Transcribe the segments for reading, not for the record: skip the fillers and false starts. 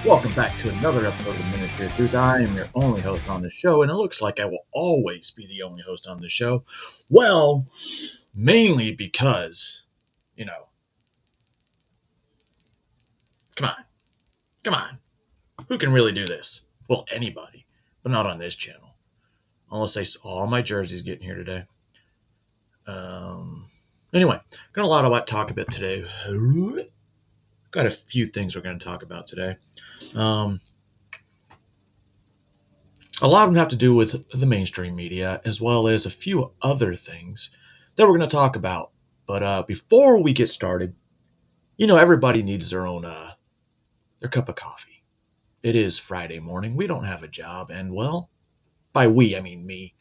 Welcome back to another episode of Miniature Truth. I am your only host on the show, and it looks like I will always be the only host on the show. Well, mainly because, come on. Who can really do this? Well, anybody, but not on this channel. Unless all my jerseys getting here today. Anyway, got a lot about talk about today. Got a few things we're going to talk about today. A lot of them have to do with the mainstream media, as well as a few other things that we're going to talk about. But before we get started, everybody needs their own their cup of coffee. It is Friday morning. We don't have a job, and well, by we I mean me.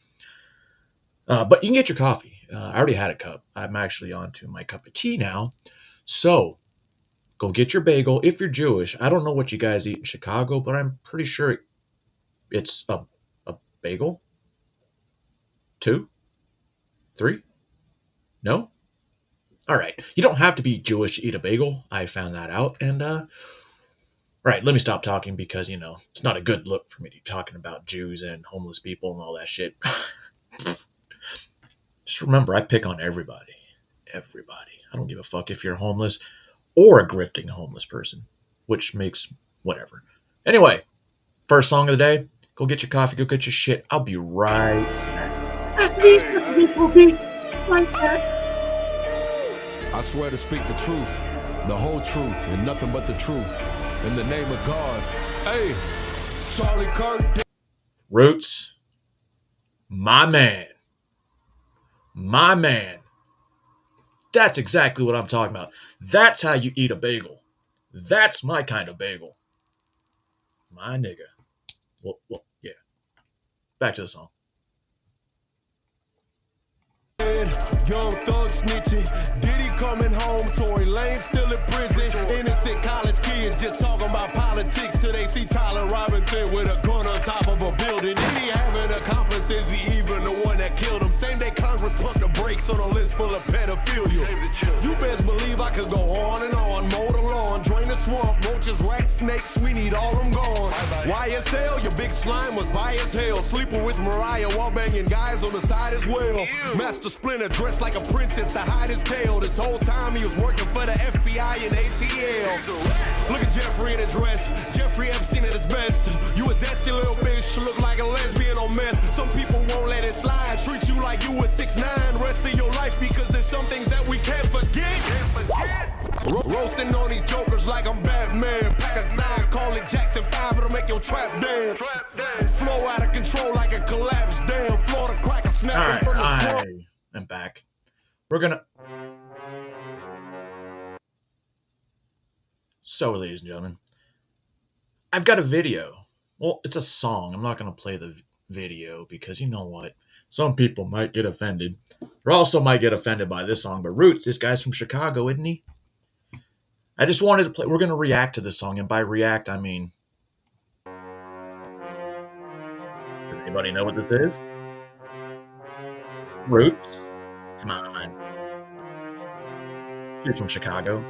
But you can get your coffee. I already had a cup. I'm actually on to my cup of tea now. So go get your bagel. If you're Jewish, I don't know what you guys eat in Chicago, but I'm pretty sure it's a bagel. 2? 3? No? All right. You don't have to be Jewish to eat a bagel. I found that out. And, all right, let me stop talking because, it's not a good look for me to be talking about Jews and homeless people and all that shit. Just remember, I pick on everybody. Everybody. I don't give a fuck if you're homeless or a grifting homeless person, which makes whatever. Anyway, first song of the day. Go get your coffee. Go get your shit. I'll be right back. These people be like that. I swear to speak the truth, the whole truth, and nothing but the truth. In the name of God. Hey, Charlie Kirk. Roots. My man. My man. That's exactly what I'm talking about. That's how you eat a bagel. That's my kind of bagel. My nigga. Well, yeah. Back to the song. Young thug snitching, Diddy coming home, Tory Lane still in prison. Innocent college kids just talking about politics till they see Tyler Robinson with a gun on top of a building. Diddy having accomplices, he even the one that killed him. Same day Congress pumped the brakes on a list full of pedophilia. You best believe I could go on and on, mow the lawn, drain the swamp, roaches, rats, snakes, we need all them gone. YSL, your big slime was bi as hell, sleeping with Mariah while banging guys on the side as well. Master Splinter dressed like a princess to hide his tail. This whole time he was working for the FBI and ATL. Look at Jeffrey in a dress, Jeffrey Epstein at his best. You a zesty little bitch, look like a lesbian on meth. Some people won't let it slide, treat you like you was 6'9", rest of your life because there's some things that we can't forget. Roasting on these jokers like I'm Batman. Pack a 9, call it Jackson 5, it'll make your trap dance. Flow out of control like a collapse dam. Florida cracker snapping from the swamp. I'm back. We're gonna... So, ladies and gentlemen, I've got a video. Well, it's a song. I'm not going to play the video because you know what? Some people might get offended. Or also might get offended by this song. But Roots, this guy's from Chicago, isn't he? I just wanted to play... We're going to react to this song. And by react, I mean... Does anybody know what this is? Roots? Come on. He's from Chicago.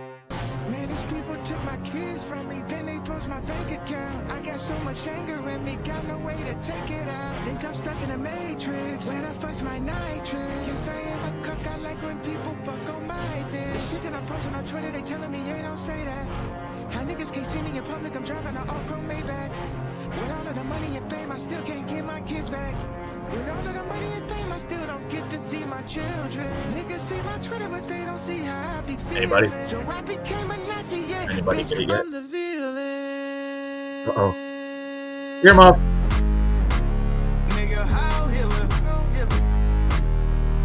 Man, these people took my kids from me, then they froze my bank account. I got so much anger in me, got no way to take it out. Think I'm stuck in a matrix, when I fuck's my nitrous. Yes, I am a cuck, I like when people fuck on my dick. The shit that I'm posting on Twitter, they telling me, hey, don't say that. How niggas can't see me in public, I'm driving an all-chrome Maybach. With all of the money and fame, I still can't get my kids back. With all of the money and fame, I still don't get to see my children. Niggas see my Twitter, but they don't see how I be feeling. Anybody? So I became a Nazi, yeah. Anybody get it yet? I'm the villain. Uh-oh. Earmuff. Nigga, how Hitler?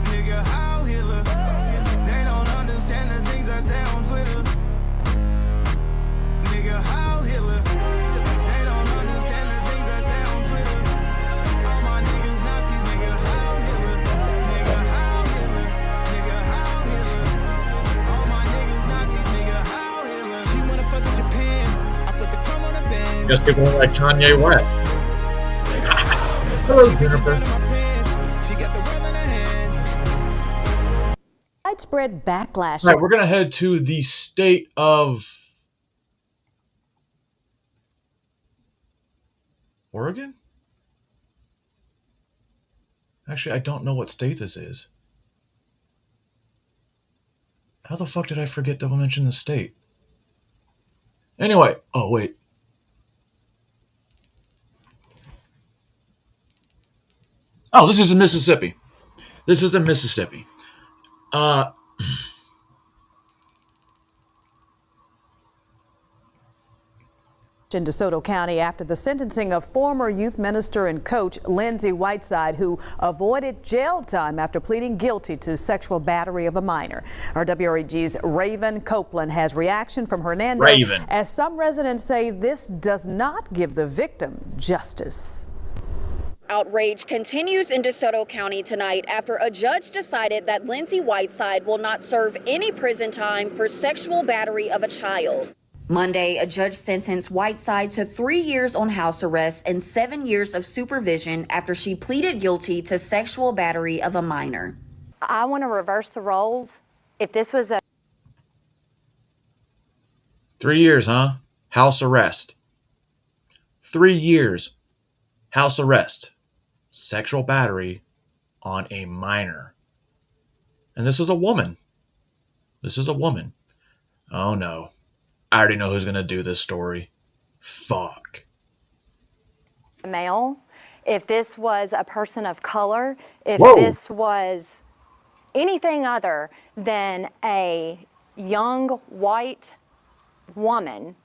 Nigga, how Hitler? They don't understand the things I say on Twitter. Nigga, how Hitler? They don't understand the things I say on Twitter. All my niggas Nazis, nigga, how Hitler? Nigga, how Hitler? Nigga, how Hitler? All my niggas Nazis, nigga, how Hitler? She wanna fuck with Japan. I put the chrome on the bench. Just people like Kanye West. Hello, Jennifer. She got the world in her hands. Widespread backlash. All right, we're going to head to the state of Oregon? Actually, I don't know what state this is. How the fuck did I forget to mention the state? Anyway, oh wait. Oh, this is in Mississippi. This is in Mississippi. In DeSoto County after the sentencing of former youth minister and coach Lindsay Whiteside, who avoided jail time after pleading guilty to sexual battery of a minor. Our WREG's Raven Copeland has reaction from Hernando, as some residents say this does not give the victim justice. Outrage continues in DeSoto County tonight after a judge decided that Lindsay Whiteside will not serve any prison time for sexual battery of a child. Monday, a judge sentenced Whiteside to 3 years on house arrest and 7 years of supervision after she pleaded guilty to sexual battery of a minor. I want to reverse the roles. If this was a 3 years, huh? House arrest. 3 years. House arrest. Sexual battery on a minor. And this is a woman. This is a woman. Oh no. I already know who's going to do this story. Fuck. male, if this was a person of color, if Whoa. this was anything other than a young white woman,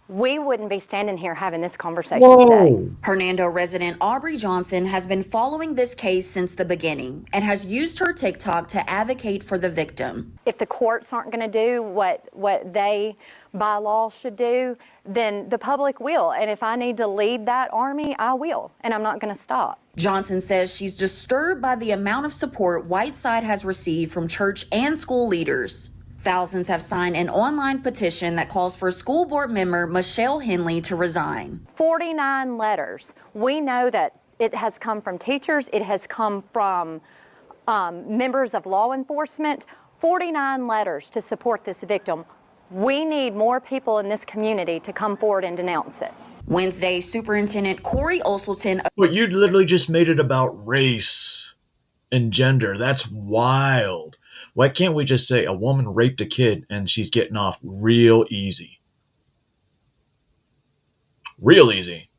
we wouldn't be standing here having this conversation today. Hernando resident Aubrey Johnson has been following this case since the beginning and has used her TikTok to advocate for the victim. If the courts aren't going to do what they by law should do, then the public will. And if I need to lead that army, I will. And I'm not going to stop. Johnson says she's disturbed by the amount of support Whiteside has received from church and school leaders. Thousands have signed an online petition that calls for school board member Michelle Henley to resign. 49 letters. We know that it has come from teachers. It has come from members of law enforcement. 49 letters to support this victim. We need more people in this community to come forward and denounce it. Wednesday, Superintendent Corey Olselton. But you literally just made it about race and gender. That's wild. Why can't we just say a woman raped a kid and she's getting off real easy? Real easy.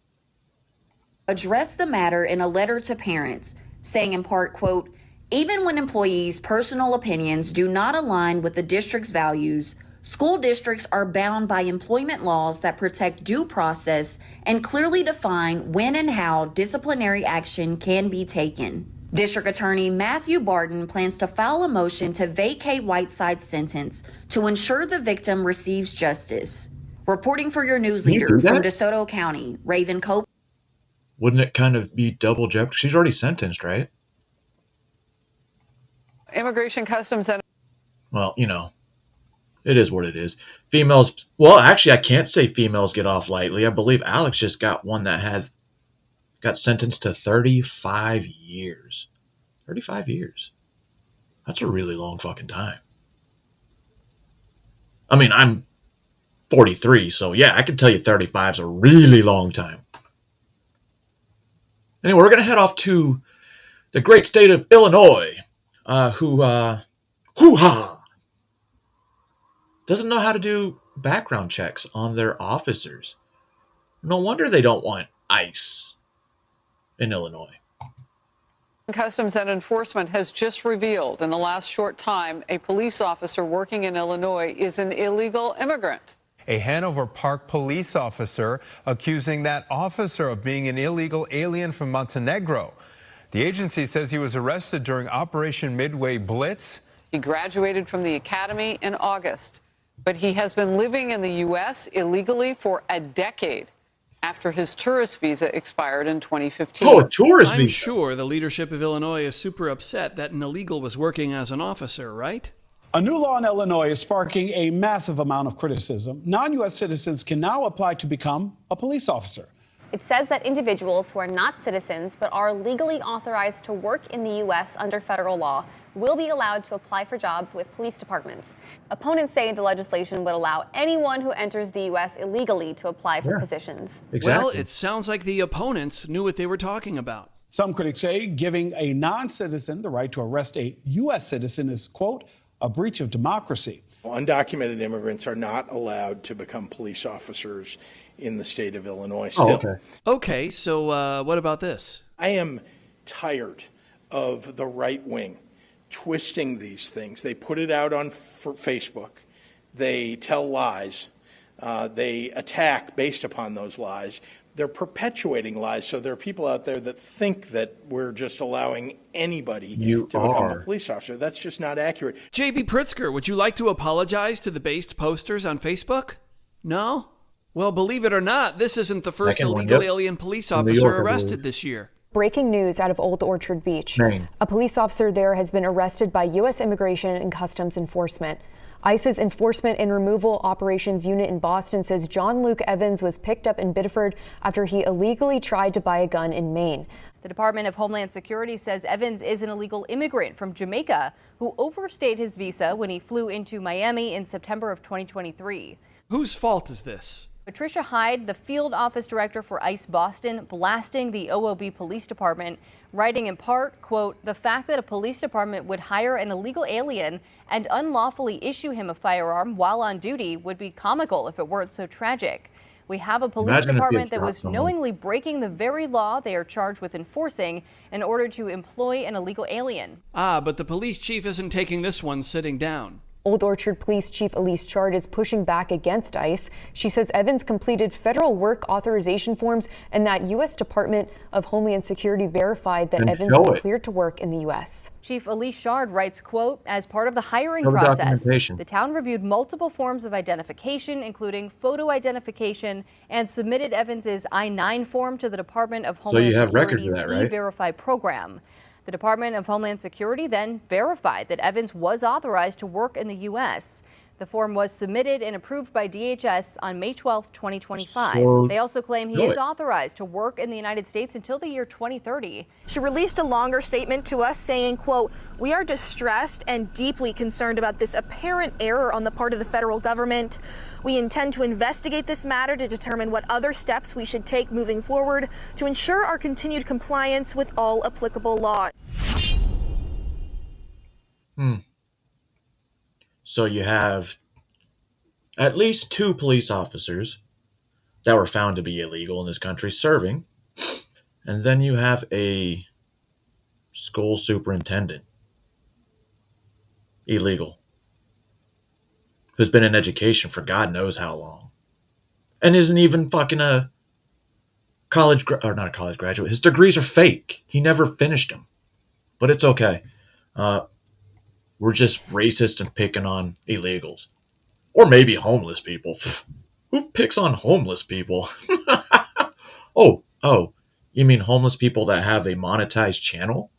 Addressed the matter in a letter to parents, saying in part, quote, even when employees' personal opinions do not align with the district's values, school districts are bound by employment laws that protect due process and clearly define when and how disciplinary action can be taken. District Attorney Matthew Barton plans to file a motion to vacate Whiteside's sentence to ensure the victim receives justice. Reporting for your news leader from DeSoto County, Raven Cope. Wouldn't it kind of be double jeopardy? She's already sentenced, right? Immigration Customs and well, you know, it is what it is. Females, well, actually, I can't say females get off lightly. I believe Alex just got one that got sentenced to 35 years. 35 years. That's a really long fucking time. I mean, I'm 43, so yeah, I can tell you 35 is a really long time. Anyway, we're going to head off to the great state of Illinois, hoo-ha, doesn't know how to do background checks on their officers. No wonder they don't want ICE in Illinois. Customs and Enforcement has just revealed in the last short time a police officer working in Illinois is an illegal immigrant. A Hanover Park police officer accusing that officer of being an illegal alien from Montenegro. The agency says he was arrested during Operation Midway Blitz. He graduated from the academy in August, but he has been living in the U.S. illegally for a decade after his tourist visa expired in 2015. Oh, a tourist visa. I'm sure the leadership of Illinois is super upset that an illegal was working as an officer, right? A new law in Illinois is sparking a massive amount of criticism. Non-U.S. citizens can now apply to become a police officer. It says that individuals who are not citizens but are legally authorized to work in the U.S. under federal law will be allowed to apply for jobs with police departments. Opponents say the legislation would allow anyone who enters the U.S. illegally to apply for positions. Well, it sounds like the opponents knew what they were talking about. Some critics say giving a non-citizen the right to arrest a U.S. citizen is, quote, a breach of democracy. Undocumented immigrants are not allowed to become police officers in the state of Illinois still. Okay, so what about this? I am tired of the right wing twisting these things. They put it out on Facebook. They tell lies. They attack based upon those lies. They're perpetuating lies. So there are people out there that think that we're just allowing anybody to become a police officer. That's just not accurate. J.B. Pritzker, would you like to apologize to the based posters on Facebook? No? Well, believe it or not, this isn't the first illegal alien police officer arrested this year. Breaking news out of Old Orchard Beach. A police officer there has been arrested by U.S. Immigration and Customs Enforcement. ICE's Enforcement and Removal Operations Unit in Boston says John Luke Evans was picked up in Biddeford after he illegally tried to buy a gun in Maine. The Department of Homeland Security says Evans is an illegal immigrant from Jamaica who overstayed his visa when he flew into Miami in September of 2023. Whose fault is this? Patricia Hyde, the field office director for ICE Boston, blasting the OOB Police Department, writing in part, quote, the fact that a police department would hire an illegal alien and unlawfully issue him a firearm while on duty would be comical if it weren't so tragic. We have a police department that was knowingly breaking the very law they are charged with enforcing in order to employ an illegal alien. But the police chief isn't taking this one sitting down. Old Orchard Police Chief Elise Chard is pushing back against ICE. She says Evans completed federal work authorization forms and that U.S. Department of Homeland Security verified that Evans was cleared to work in the U.S. Chief Elise Chard writes, quote, as part of the hiring process, the town reviewed multiple forms of identification, including photo identification, and submitted Evans's I-9 form to the Department of Homeland Security's E-Verify program. The Department of Homeland Security then verified that Evans was authorized to work in the U.S. The form was submitted and approved by DHS on May 12, 2025. They also claim he is authorized to work in the United States until the year 2030. She released a longer statement to us saying, quote, we are distressed and deeply concerned about this apparent error on the part of the federal government. We intend to investigate this matter to determine what other steps we should take moving forward to ensure our continued compliance with all applicable laws. So you have at least 2 police officers that were found to be illegal in this country serving. And then you have a school superintendent, illegal, who's been in education for God knows how long. And isn't even fucking a college, or not a college graduate. His degrees are fake. He never finished them. But it's okay. We're just racist and picking on illegals. Or maybe homeless people. Who picks on homeless people? Oh, you mean homeless people that have a monetized channel?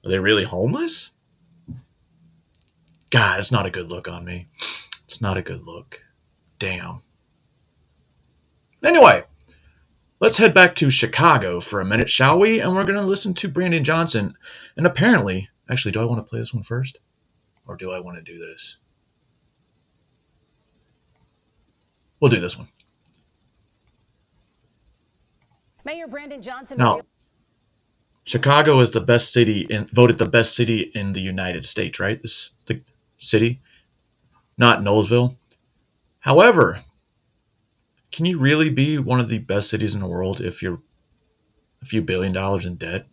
Are they really homeless? God, it's not a good look on me. It's not a good look. Damn. Anyway, let's head back to Chicago for a minute, shall we? And we're going to listen to Brandon Johnson. And apparently, actually, do I want to play this one first? Or do I want to do this? We'll do this one. Mayor Brandon Johnson. No. Chicago is the best city, voted the best city in the United States, right? This the city, not Knowlesville. However, can you really be one of the best cities in the world if you're a few $1 billion in debt?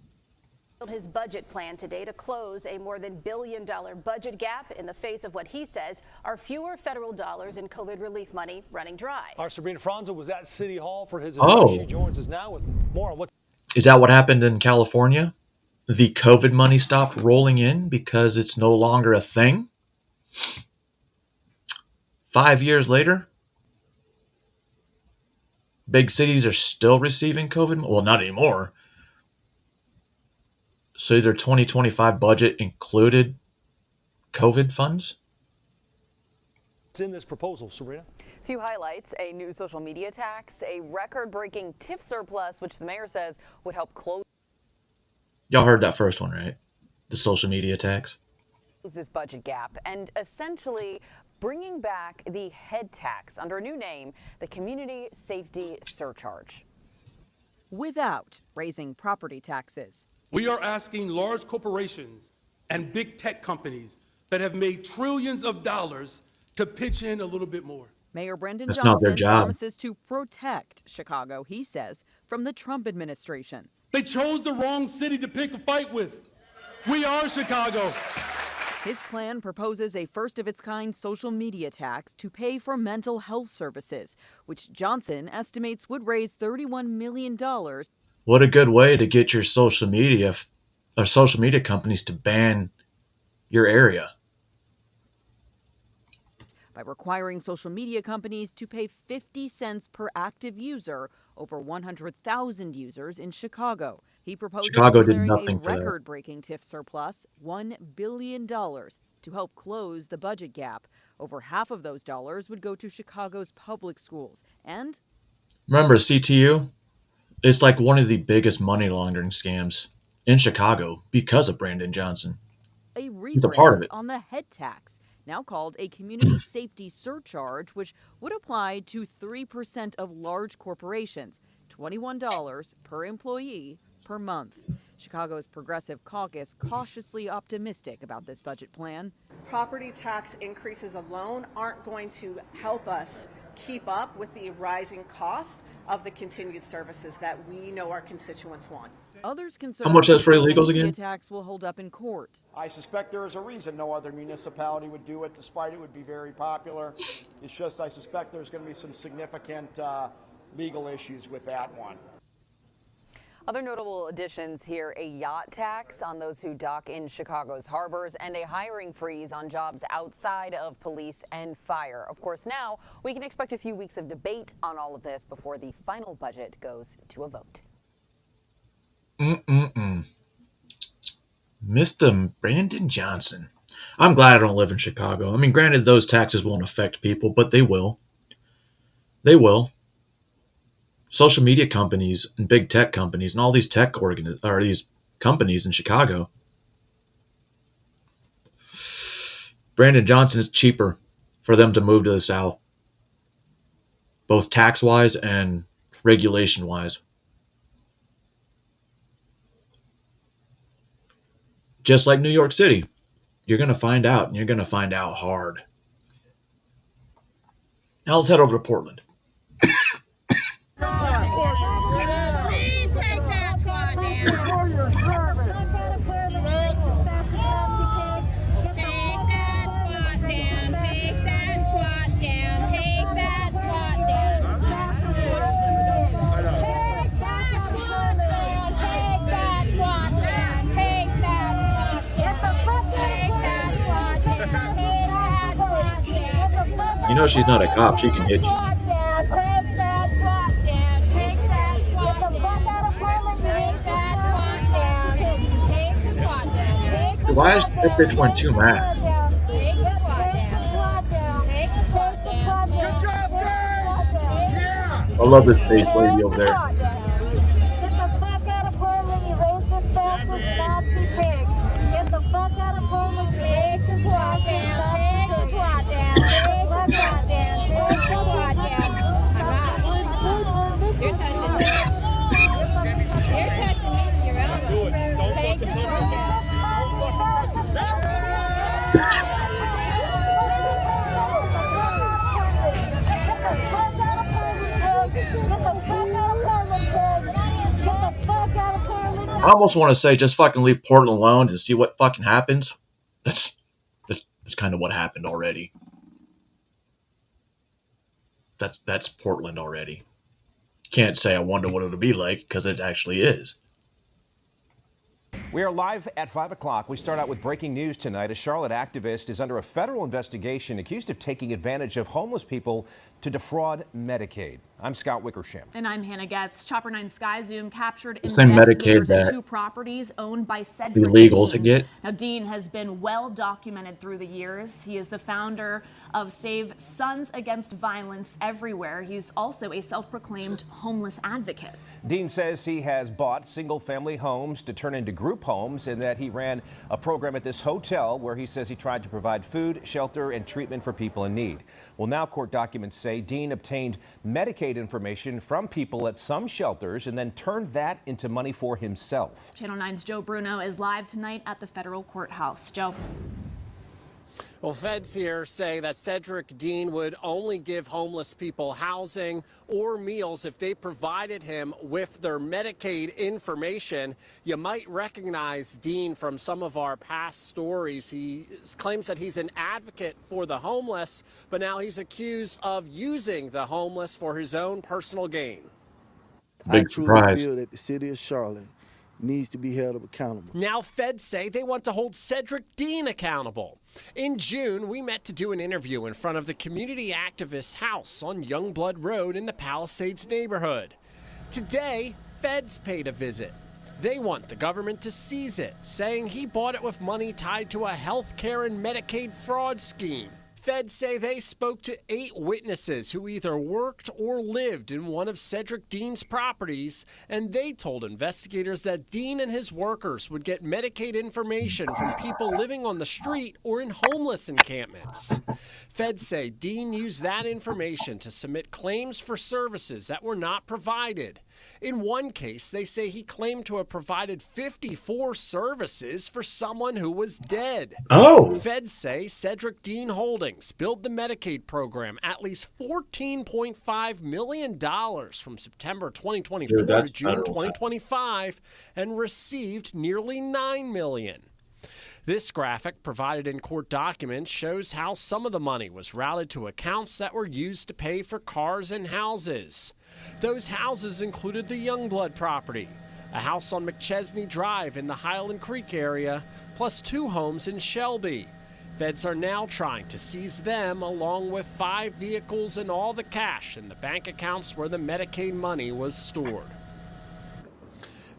His budget plan today to close a more than $1 billion budget gap in the face of what he says are fewer federal dollars in COVID relief money running dry. Our Sabrina Franza was at City Hall for his address. She joins us now with more on what. Is that what happened in California? The COVID money stopped rolling in because it's no longer a thing? 5 years later, big cities are still receiving COVID. Well, not anymore. So their 2025 budget included COVID funds? It's in this proposal, Sabrina. A few highlights: a new social media tax, a record-breaking TIF surplus, which the mayor says would help close. Y'all heard that first one, right? the social media tax. This budget gap and essentially bringing back the head tax under a new name, the Community Safety Surcharge. Without raising property taxes. We are asking large corporations and big tech companies that have made trillions of dollars to pitch in a little bit more. Mayor Brandon That's not their Johnson job. promises to protect Chicago, he says, from the Trump administration. They chose the wrong city to pick a fight with. We are Chicago. His plan proposes a first-of-its-kind social media tax to pay for mental health services, which Johnson estimates would raise $31 million. What a good way to get your social media companies to ban your area. By requiring social media companies to pay 50 cents per active user over 100,000 users in Chicago. He proposes declaring a record-breaking TIF surplus, $1 billion, to help close the budget gap. Over half of those dollars would go to Chicago's public schools. And remember CTU? It's like one of the biggest money laundering scams in Chicago because of Brandon Johnson. A He's a part of rebrand it. on the head tax, now called a Community Safety Surcharge, which would apply to 3% of large corporations, $21 per employee per month. Chicago's Progressive Caucus cautiously optimistic about this budget plan. Property tax increases alone aren't going to help us keep up with the rising costs of the continued services that we know our constituents want. Others concerned How much is for the illegals media again? tax will hold up in court. I suspect there is a reason no other municipality would do it, despite it would be very popular. It's just I suspect there's going to be some significant legal issues with that one. Other notable additions here, a yacht tax on those who dock in Chicago's harbors and a hiring freeze on jobs outside of police and fire. Of course, now we can expect a few weeks of debate on all of this before the final budget goes to a vote. Mr. Brandon Johnson. I'm glad I don't live in Chicago. I mean, granted, those taxes won't affect people, but they will. They will. Social media companies and big tech companies and all these these companies in Chicago. Brandon Johnson, it's cheaper for them to move to the South, both tax-wise and regulation-wise. Just like New York City, you're going to find out, and you're going to find out hard. Now let's head over to Portland. Please take that twat down. Take that twat down. Take that twat down. Take that twat down. Take that twat down. Take that twat down. Take that twat down. Take that twat down. Take that twat down. You know she's not a cop. She can hit you. Why is this bitch one too mad? I love this face lady over there. I almost want to say just fucking leave Portland alone to see what fucking happens. That's kind of what happened already. That's Portland already. Can't say I wonder what it'll be like because it actually is. We are live at 5 o'clock. We start out with breaking news tonight. A Charlotte activist is under a federal investigation accused of taking advantage of homeless people to defraud Medicaid. I'm Scott Wickersham. And I'm Hannah Getz. Chopper 9 Sky Zoom captured same investigators Medicaid at that 2 properties owned by Cedric illegal Dean. to get. Now, Dean has been well documented through the years. He is the founder of Save Sons Against Violence Everywhere. He's also a self-proclaimed homeless advocate. Dean says he has bought single-family homes to turn into group homes and that he ran a program at this hotel where he says he tried to provide food, shelter, and treatment for people in need. Well, now court documents say Dean obtained Medicaid information from people at some shelters and then turned that into money for himself. Channel 9's Joe Bruno is live tonight at the federal courthouse. Joe. Well, feds here say that Cedric Dean would only give homeless people housing or meals if they provided him with their Medicaid information. You might recognize Dean from some of our past stories. He claims that he's an advocate for the homeless, but now he's accused of using the homeless for his own personal gain. I truly feel that the city of Charlotte needs to be held accountable. Now feds say they want to hold Cedric Dean accountable. In June, we met to do an interview in front of the community activist's house on Youngblood Road in the Palisades neighborhood. Today, feds paid a visit. They want the government to seize it, saying he bought it with money tied to a health care and Medicaid fraud scheme. Feds say they spoke to 8 witnesses who either worked or lived in one of Cedric Dean's properties, and they told investigators that Dean and his workers would get Medicaid information from people living on the street or in homeless encampments. Feds say Dean used that information to submit claims for services that were not provided. In one case, they say he claimed to have provided 54 services for someone who was dead. Oh! Feds say Cedric Dean Holdings billed the Medicaid program at least $14.5 million from September 2024 to June 2025 and received nearly $9 million. This graphic, provided in court documents, shows how some of the money was routed to accounts that were used to pay for cars and houses. Those houses included the Youngblood property, a house on McChesney Drive in the Highland Creek area, plus 2 homes in Shelby. Feds are now trying to seize them along with 5 vehicles and all the cash in the bank accounts where the Medicaid money was stored.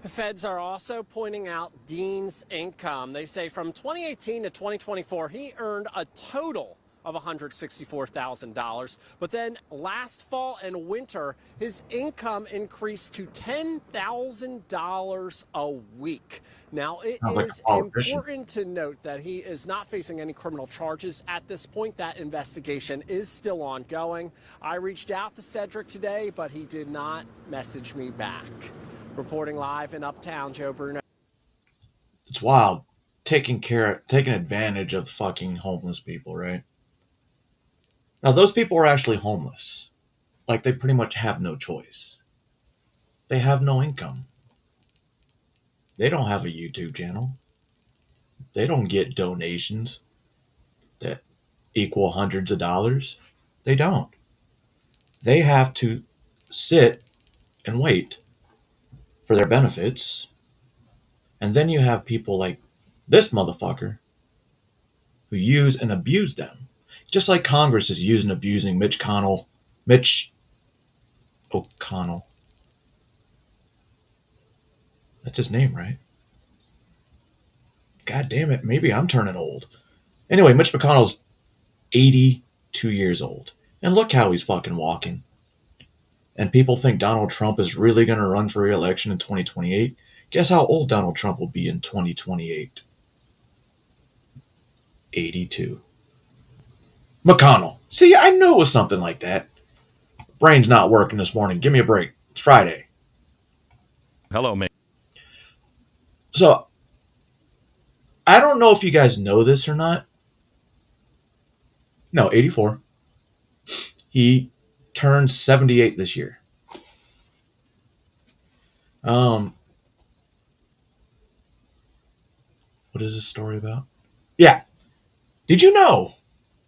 The feds are also pointing out Dean's income. They say from 2018 to 2024, he earned a total of $164,000. But then last fall and winter, his income increased to $10,000 a week. Now, it is important to note that he is not facing any criminal charges at this point. That investigation is still ongoing. I reached out to Cedric today, but he did not message me back. Reporting live in Uptown, Joe Bruno. It's wild. Taking advantage of the fucking homeless people, right? Now, those people are actually homeless. Like, they pretty much have no choice. They have no income. They don't have a YouTube channel. They don't get donations that equal hundreds of dollars. They don't. They have to sit and wait for their benefits. And then you have people like this motherfucker who use and abuse them. Just like Congress is using and abusing Mitch O'Connell. That's his name, right? God damn it, maybe I'm turning old. Anyway, Mitch McConnell's 82 years old. And look how he's fucking walking. And people think Donald Trump is really going to run for re-election in 2028. Guess how old Donald Trump will be in 2028? 82. McConnell. See, I knew it was something like that. Brain's not working this morning. Give me a break. It's Friday. Hello, man. So, I don't know if you guys know this or not. No, 84. He turned 78 this year. What is this story about? Yeah. Did you know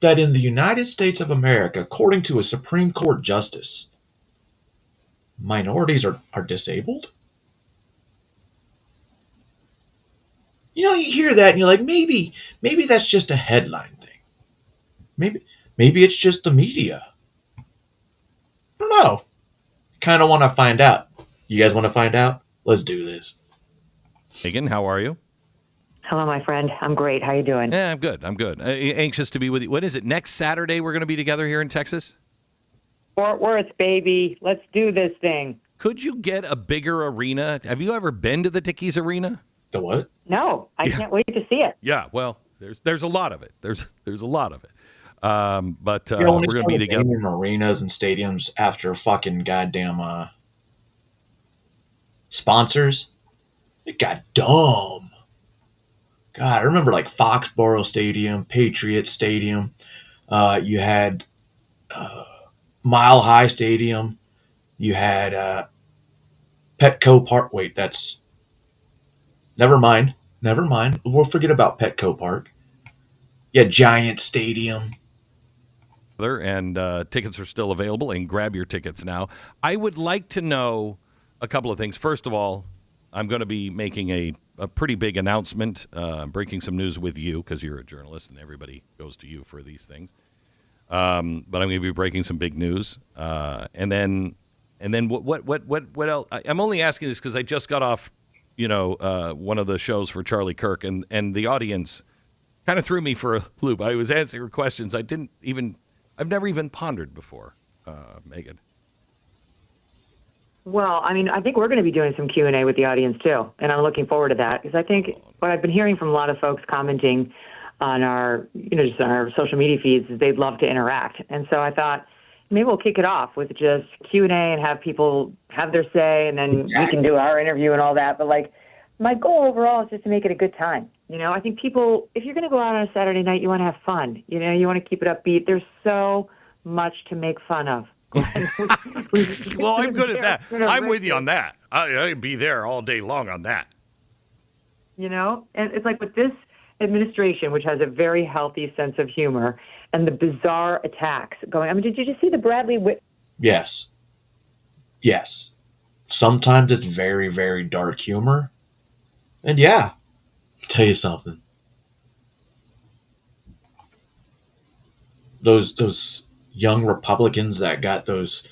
that in the United States of America, according to a Supreme Court justice, minorities are disabled? You know, you hear that and you're like, maybe that's just a headline thing. Maybe it's just the media. I don't know. Kind of want to find out. You guys want to find out? Let's do this. Megan, how are you? Hello, my friend. I'm great. How you doing? Yeah, I'm good. Anxious to be with you. What is it? Next Saturday we're going to be together here in Texas? Fort Worth, baby. Let's do this thing. Could you get a bigger arena? Have you ever been to the Dickies Arena? The what? No, I can't wait to see it. Yeah, well, there's a lot of it. There's a lot of it. But we're going to be together in arenas and stadiums after fucking goddamn sponsors. It got dumb. God, I remember like Foxborough Stadium, Patriot Stadium. You had Mile High Stadium. You had Petco Park. Wait, that's... Never mind. We'll forget about Petco Park. Yeah, Giant Stadium. And tickets are still available, and grab your tickets now. I would like to know a couple of things. First of all, I'm going to be making a pretty big announcement, breaking some news with you because you're a journalist and everybody goes to you for these things. But I'm going to be breaking some big news, and then what else? I'm only asking this because I just got off, one of the shows for Charlie Kirk, and the audience kind of threw me for a loop. I was answering questions I've never even pondered before, Megan. Well, I mean, I think we're going to be doing some Q&A with the audience too, and I'm looking forward to that because I think what I've been hearing from a lot of folks commenting on our, just on our social media feeds is they'd love to interact, and so I thought maybe we'll kick it off with just Q&A and have people have their say, and then we can do our interview and all that. But my goal overall is just to make it a good time. I think people, if you're going to go out on a Saturday night, you want to have fun. You want to keep it upbeat. There's so much to make fun of. Well, I'm good at that. I'm with you on that. I'd be there all day long on that. And it's like with this administration, which has a very healthy sense of humor, and the bizarre attacks going. I mean, did you just see the Bradley Whitford? Yes. Sometimes it's very, very dark humor. And yeah, I'll tell you something. Those young Republicans that got those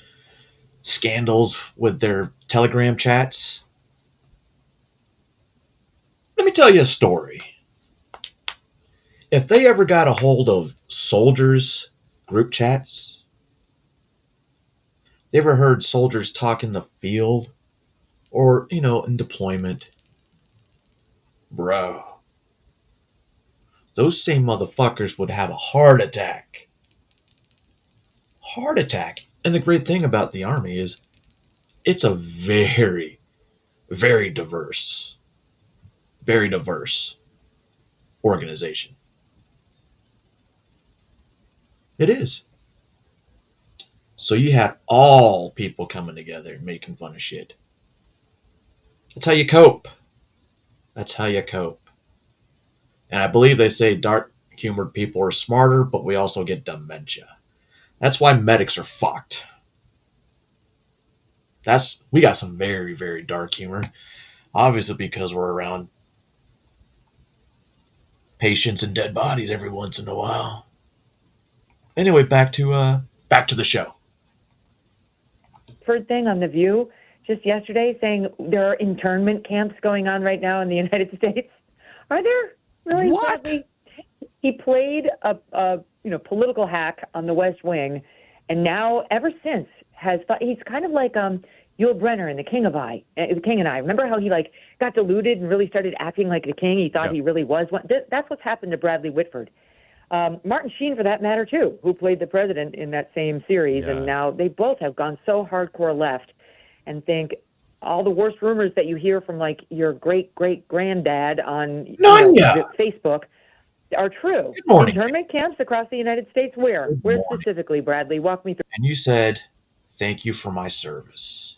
scandals with their Telegram chats. Let me tell you a story. If they ever got a hold of soldiers' group chats, they ever heard soldiers talk in the field or, in deployment, bro, those same motherfuckers would have a heart attack. And the great thing about the Army is it's a very, very diverse organization. It is. So you have all people coming together and making fun of shit. That's how you cope. And I believe they say dark-humored people are smarter, but we also get dementia. That's why medics are fucked. We got some very, very dark humor. Obviously because we're around patients and dead bodies every once in a while. Anyway, back to the show. Third thing on The View just yesterday saying there are internment camps going on right now in the United States. Are there really? What? He played a political hack on the West Wing, and now ever since he's kind of like Yul Brynner in The King and I. Remember how he got deluded and really started acting like the king? He thought he really was one. That's what's happened to Bradley Whitford. Martin Sheen, for that matter, too, who played the president in that same series. Yeah. And now they both have gone so hardcore left and think all the worst rumors that you hear from your great-great-granddad on Facebook are true. Good morning. Internment camps across the United States, where? Where specifically, Bradley? Walk me through. And you said, thank you for my service.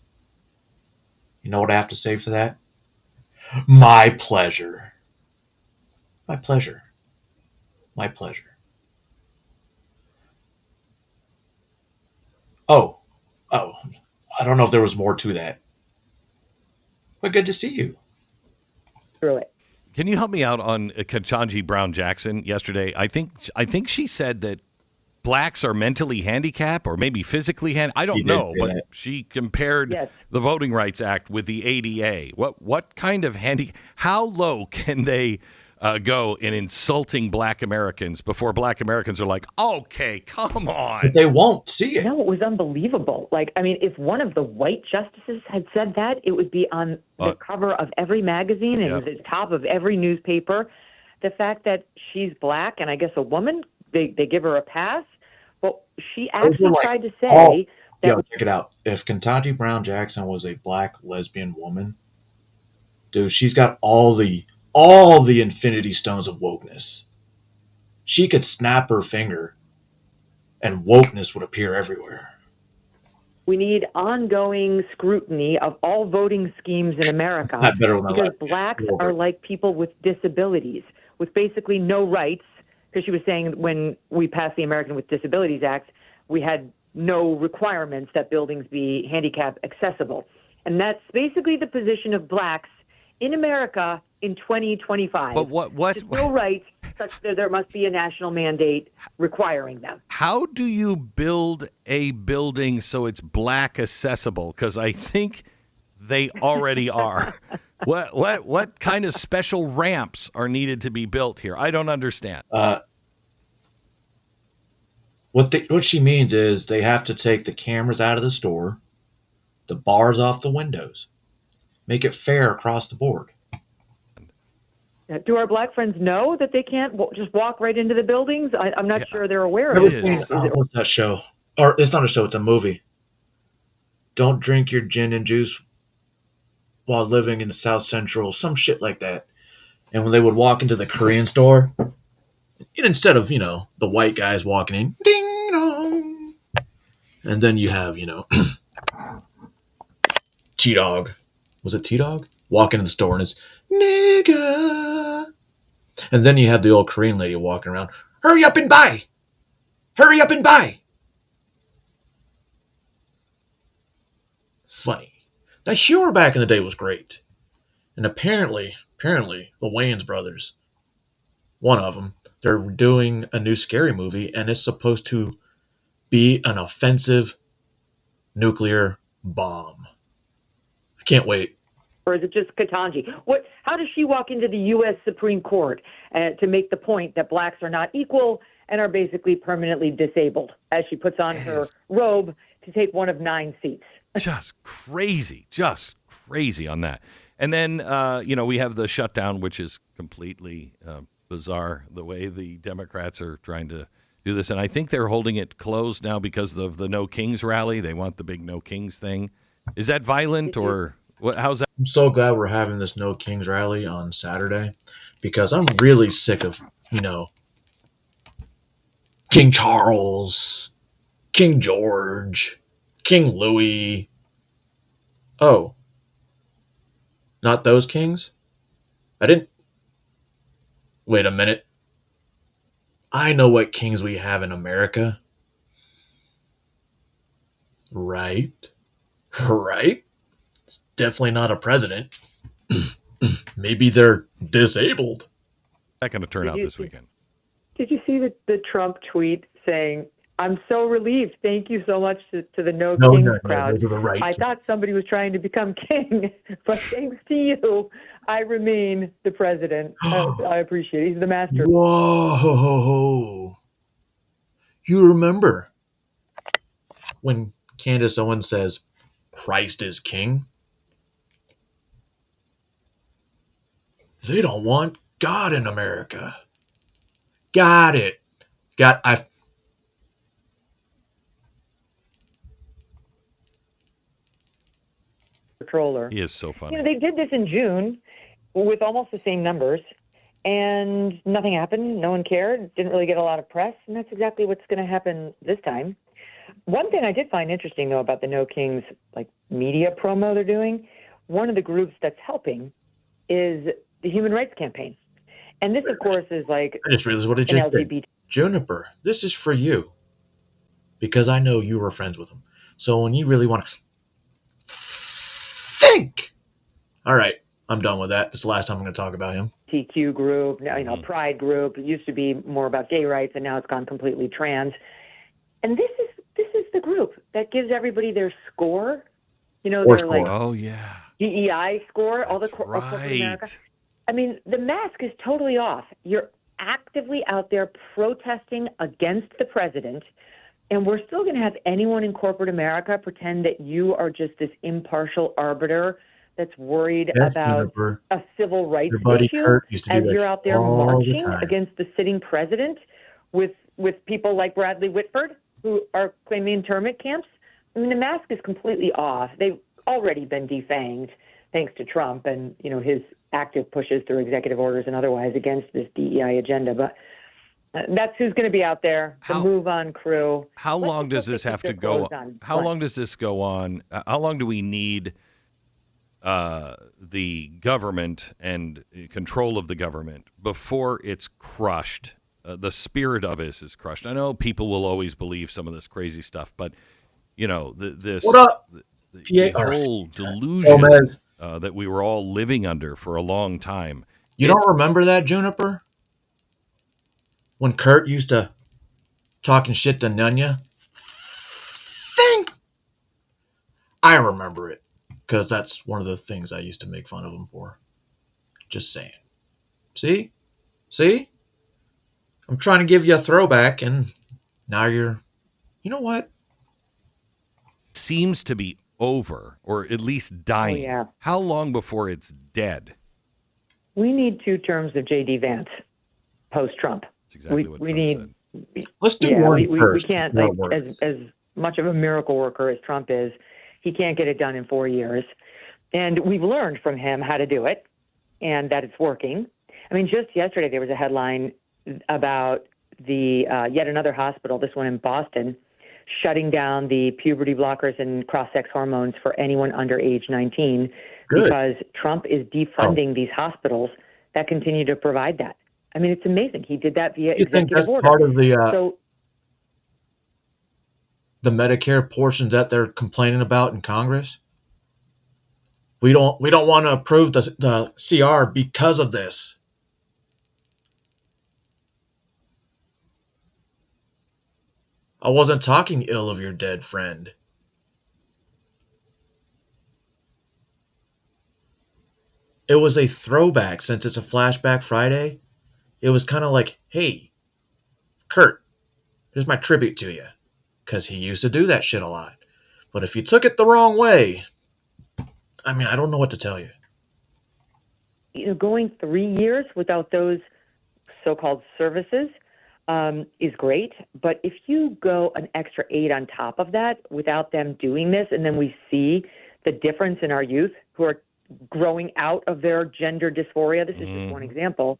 You know what I have to say for that? My pleasure. My pleasure. My pleasure. Oh, I don't know if there was more to that. But good to see you. Through it. Can you help me out on Ketanji Brown Jackson yesterday? I think she said that blacks are mentally handicapped or maybe physically handicapped. I don't know, but she compared the Voting Rights Act with the ADA. What kind of how low can they go in insulting black Americans before black Americans are like, okay, come on. But they won't see it. No, it was unbelievable. Like, I mean, if one of the white justices had said that, it would be on the cover of every magazine and it was at the top of every newspaper. The fact that she's black and I guess a woman, they give her a pass. Well, she actually tried to say that. Yo, check it out. If Ketanji Brown Jackson was a black lesbian woman, dude, she's got all the infinity stones of wokeness. She could snap her finger and wokeness would appear everywhere. We need ongoing scrutiny of all voting schemes in America because blacks are like people with disabilities, with basically no rights. Because she was saying when we passed the American with Disabilities Act, we had no requirements that buildings be handicap accessible. And that's basically the position of blacks in America in 2025. But what? No rights, such that there must be a national mandate requiring them. How do you build a building so it's black accessible? Because I think they already are. What kind of special ramps are needed to be built here? I don't understand. What she means is they have to take the cameras out of the store, the bars off the windows, make it fair across the board. Do our black friends know that they can't just walk right into the buildings? I'm not sure they're aware of it. What's that show? Or it's not a show, it's a movie. Don't drink your gin and juice while living in South Central, some shit like that. And when they would walk into the Korean store, and instead of, the white guys walking in, ding dong, and then you have, T-Dog. Was it T-Dog? Walking in the store and it's, nigga. And then you have the old Korean lady walking around, hurry up and buy. Hurry up and buy. Funny. The humor back in the day was great. And apparently, the Wayans brothers, one of them, they're doing a new scary movie, and it's supposed to be an offensive nuclear bomb. I can't wait. Or is it just Ketanji? How does she walk into the U.S. Supreme Court to make the point that blacks are not equal and are basically permanently disabled as she puts on her robe to take one of 9 seats? Just crazy on that. And then, we have the shutdown, which is completely bizarre, the way the Democrats are trying to do this. And I think they're holding it closed now because of the No Kings rally. They want the big No Kings thing. Is that violent or how's that? I'm so glad we're having this No Kings rally on Saturday because I'm really sick of, King Charles, King George, King Louis. Oh, not those kings? Wait a minute. I know what kings we have in America. Right? It's definitely not a president. Maybe they're disabled. That's going to turn out this weekend. Did you see the Trump tweet saying, I'm so relieved. Thank you so much to the No Kings crowd. I thought somebody was trying to become king, but thanks to you, I remain the president. I appreciate it. He's the master. Whoa. You remember when Candace Owens says, Christ is king? They don't want God in America. Got it. Controller. He is so funny. They did this in June with almost the same numbers, and nothing happened. No one cared. Didn't really get a lot of press, and that's exactly what's going to happen this time. One thing I did find interesting, though, about the No Kings media promo they're doing, one of the groups that's helping is the Human Rights Campaign. And this, of course, is I just realized what it just did. Juniper, this is for you. Because I know you were friends with him. So when you really want to think. All right, I'm done with that. This is the last time I'm going to talk about him. TQ group, Pride group. It used to be more about gay rights, and now it's gone completely trans. And this is the group that gives everybody their score. Their oh yeah, DEI score. All the corporate right. America. I mean, the mask is totally off. You're actively out there protesting against the president, and we're still going to have anyone in corporate America pretend that you are just this impartial arbiter that's worried about a civil rights issue as you're out there marching against the sitting president with people like Bradley Whitford, who are claiming internment camps. I mean, the mask is completely off. They've already been defanged thanks to Trump and, his active pushes through executive orders and otherwise against this DEI agenda. But that's who's going to be out there, the Move On crew. How long does this have to go on? How long does this go on? How long do we need the government and control of the government before it's crushed? The spirit of it is crushed. I know people will always believe some of this crazy stuff, but, this the whole delusion that we were all living under for a long time. You don't remember that, Juniper? When Kurt used to talking shit to Nunya? I remember it, because that's one of the things I used to make fun of him for. Just saying. See? I'm trying to give you a throwback, and now you're... You know what? Seems to be over, or at least dying. Oh, yeah. How long before it's dead? We need 2 terms of J.D. Vance post-Trump. That's exactly what Trump said. Let's do one first. We can't, as much of a miracle worker as Trump is, he can't get it done in 4 years. And we've learned from him how to do it, and that it's working. I mean, just yesterday there was a headline about the yet another hospital, this one in Boston, shutting down the puberty blockers and cross-sex hormones for anyone under age 19 because Trump is defunding these hospitals that continue to provide that. I mean, it's amazing. He did that via executive order. Part of the Medicare portion that they're complaining about in Congress? We don't want to approve the CR because of this. I wasn't talking ill of your dead friend. It was a throwback since it's a Flashback Friday. It was kind of like, hey, Kurt, here's my tribute to you. Because he used to do that shit a lot. But if you took it the wrong way, I mean, I don't know what to tell you. Going 3 years without those so-called services is great. But if you go an extra 8 on top of that without them doing this, and then we see the difference in our youth who are growing out of their gender dysphoria, this is just one example,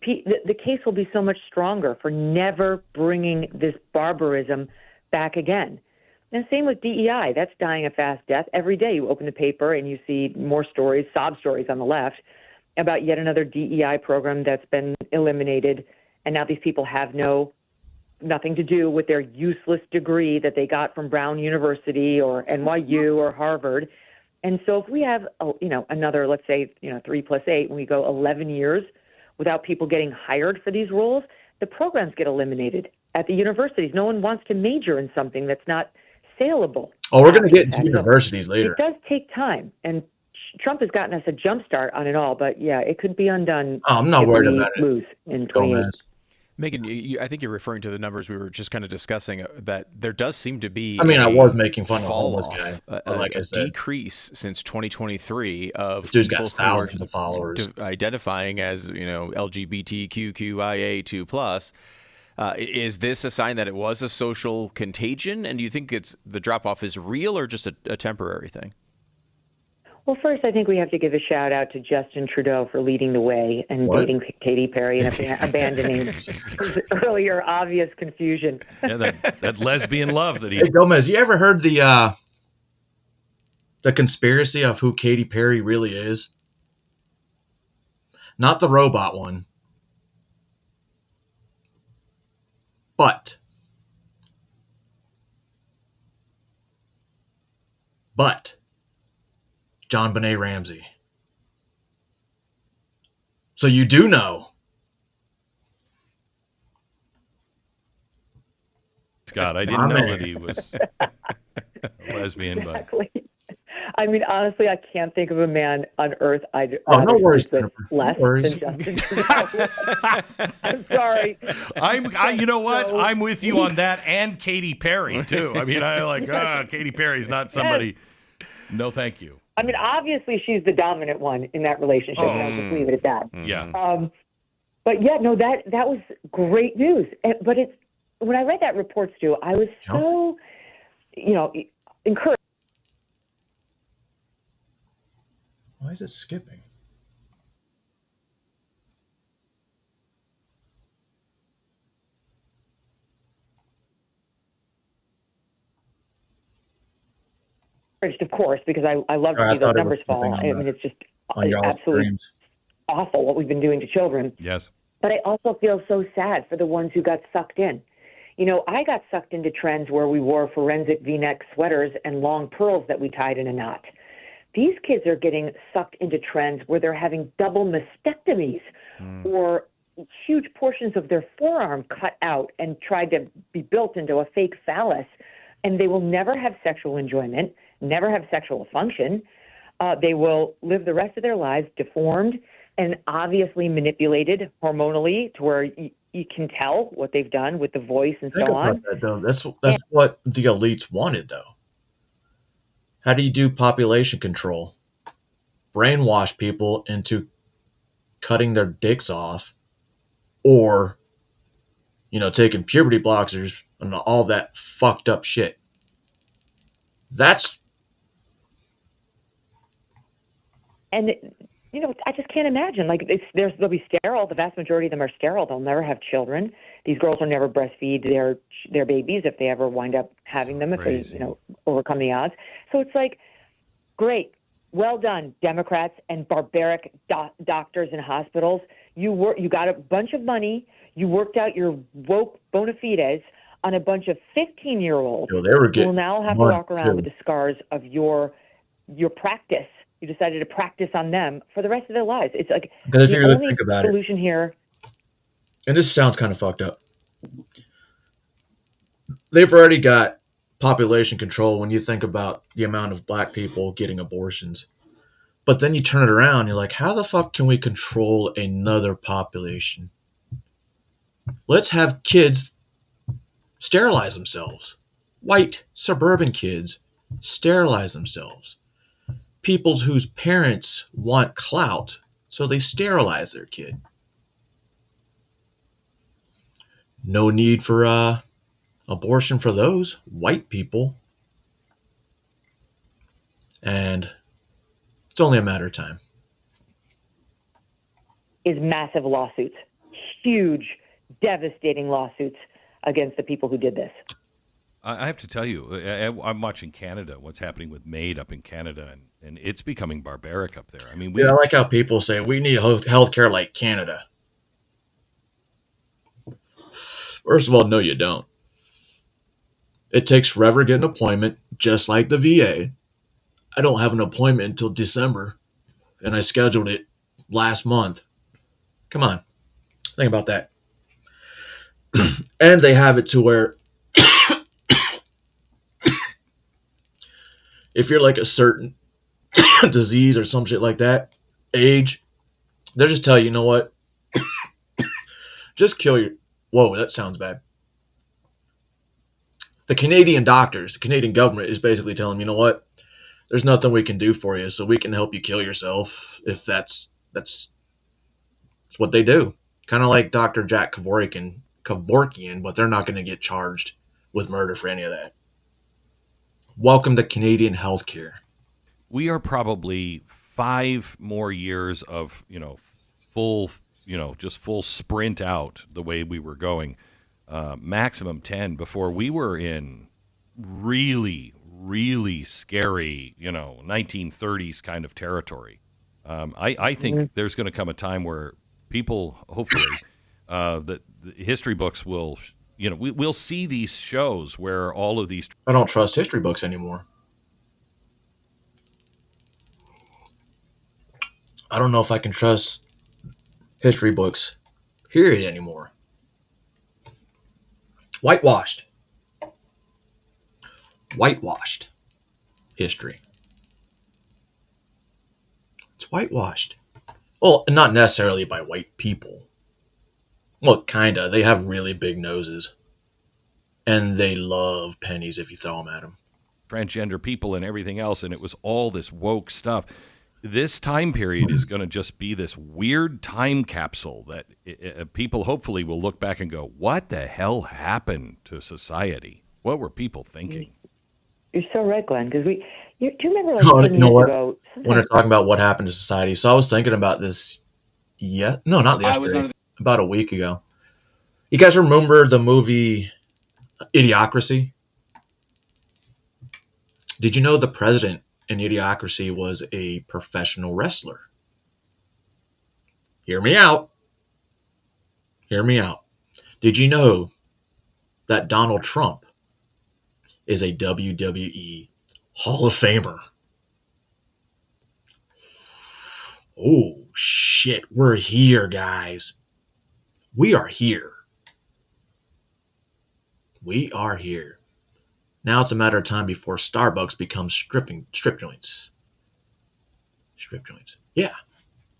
the case will be so much stronger for never bringing this barbarism back again. And same with DEI. That's dying a fast death. Every day you open the paper and you see more stories, sob stories on the left, about yet another DEI program that's been eliminated. And now these people have nothing to do with their useless degree that they got from Brown University or NYU or Harvard. And so if we have, another, let's say, 3 + 8, when we go 11 years without people getting hired for these roles, the programs get eliminated at the universities. No one wants to major in something that's not saleable. Oh, we're going to get into universities later. It does take time, and Trump has gotten us a jump start on it all, but yeah, it could be undone. I'm not worried about it. Lose in 28. Megan, I think you're referring to the numbers we were just kind of discussing, that there does seem to be I was making fun of the homeless guy. Like I said, decrease since 2023 of dude's got thousands of followers identifying as, LGBTQIA2+. Is this a sign that it was a social contagion? And do you think the drop-off is real or just a temporary thing? Well, first, I think we have to give a shout out to Justin Trudeau for leading the way and dating Katy Perry and abandoning his earlier obvious confusion. Yeah, that lesbian love that he. Hey, Gomez, you ever heard the conspiracy of who Katy Perry really is? Not the robot one, but JonBenet Ramsey. So you do know. Scott, I didn't know that he was a lesbian. Exactly. I mean, honestly, I can't think of a man on earth I'd no worries, with less than Justin Trudeau. I'm sorry. You know what? I'm with you on that, and Katy Perry too. I mean, I like Katy Perry's not somebody. No, thank you. I mean, obviously, she's the dominant one in that relationship. And I'll just leave it at that. Yeah. But yeah, no, that was great news. But when I read that report, Stu, I was so, encouraged. Why is it skipping? Of course, because I love to see those numbers fall. I mean, it's just absolutely awful what we've been doing to children. Yes. But I also feel so sad for the ones who got sucked in. I got sucked into trends where we wore forensic V-neck sweaters and long pearls that we tied in a knot. These kids are getting sucked into trends where they're having double mastectomies or huge portions of their forearm cut out and tried to be built into a fake phallus. And they will never have sexual enjoyment, never have sexual function. They will live the rest of their lives deformed and obviously manipulated hormonally to where you can tell what they've done with the voice and so on. That, though. That's what the elites wanted, though. How do you do population control? Brainwash people into cutting their dicks off, or taking puberty blockers and all that fucked up shit. I just can't imagine. Like, they'll be sterile. The vast majority of them are sterile. They'll never have children. These girls will never breastfeed their babies if they ever wind up having them, if they overcome the odds. So it's like, great, well done, Democrats and barbaric doctors and hospitals. You got a bunch of money. You worked out your woke bona fides on a bunch of 15-year-olds who will now have to walk around with the scars of your practice. You decided to practice on them for the rest of their lives. It's like the only solution here. And this sounds kind of fucked up. They've already got population control when you think about the amount of black people getting abortions. But then you turn it around, you're like, how the fuck can we control another population? Let's have kids sterilize themselves. White suburban kids sterilize themselves. People whose parents want clout, so they sterilize their kid. No need for abortion for those white people. And it's only a matter of time. Is massive lawsuits, huge, devastating lawsuits against the people who did this. I have to tell you, I'm watching Canada, what's happening with MAID up in Canada, and it's becoming barbaric up there. I mean, I like how people say we need health care like Canada. First of all, no, you don't. It takes forever to get an appointment, just like the VA. I don't have an appointment until December, and I scheduled it last month. Come on, think about that. And they have it to where if you're like a certain disease or some shit like that, age, they'll just tell you, you know what? Just kill your... Whoa, that sounds bad. The Canadian doctors, the Canadian government is basically telling them, you know what? There's nothing we can do for you, so we can help you kill yourself if that's what they do. Kind of like Dr. Jack Kevorkian, but they're not going to get charged with murder for any of that. Welcome to Canadian healthcare. We are probably 5 more years of, full sprint out the way we were going. Maximum 10 before we were in really, really scary, 1930s kind of territory. I think there's going to come a time where people, hopefully, that the history books will... we'll see these shows where all of these... I don't trust history books anymore. I don't know if I can trust history books, period, anymore. Whitewashed history. whitewashed. Well, not necessarily by white people. Well, kinda. They have really big noses. And they love pennies if you throw them at them. Transgender people and everything else, and it was all this woke stuff. This time period is going to just be this weird time capsule that people hopefully will look back and go, what the hell happened to society? What were people thinking? You're so right, Glenn, because do you remember like 10 you know years what? ago? When they're talking about what happened to society, so I was thinking about this not yesterday, about a week ago. You guys remember the movie Idiocracy? Did you know the president in Idiocracy was a professional wrestler? Hear me out. Hear me out. Did you know that Donald Trump is a WWE Hall of Famer? Oh, shit. We're here, guys. We are here. We are here. Now it's a matter of time before Starbucks becomes strip joints. Strip joints. Yeah.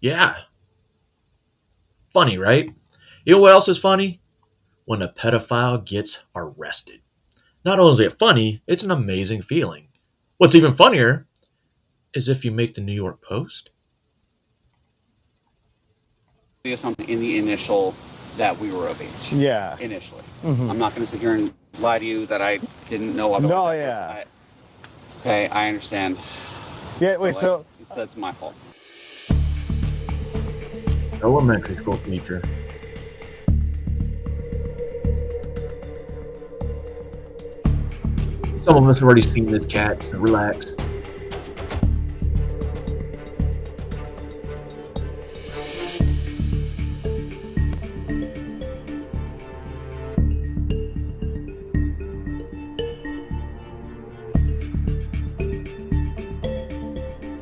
Yeah. Funny, right? You know what else is funny? When a pedophile gets arrested. Not only is it funny, it's an amazing feeling. What's even funnier is if you make the New York Post. Something in the initial that we were of age. Yeah. Initially. Mhm. I'm not going to sit here and lie to you that I didn't know otherwise. No, yeah. Okay, I understand. Yeah, wait, so... That's my fault. Elementary school teacher. Some of us have already seen this cat, so relax.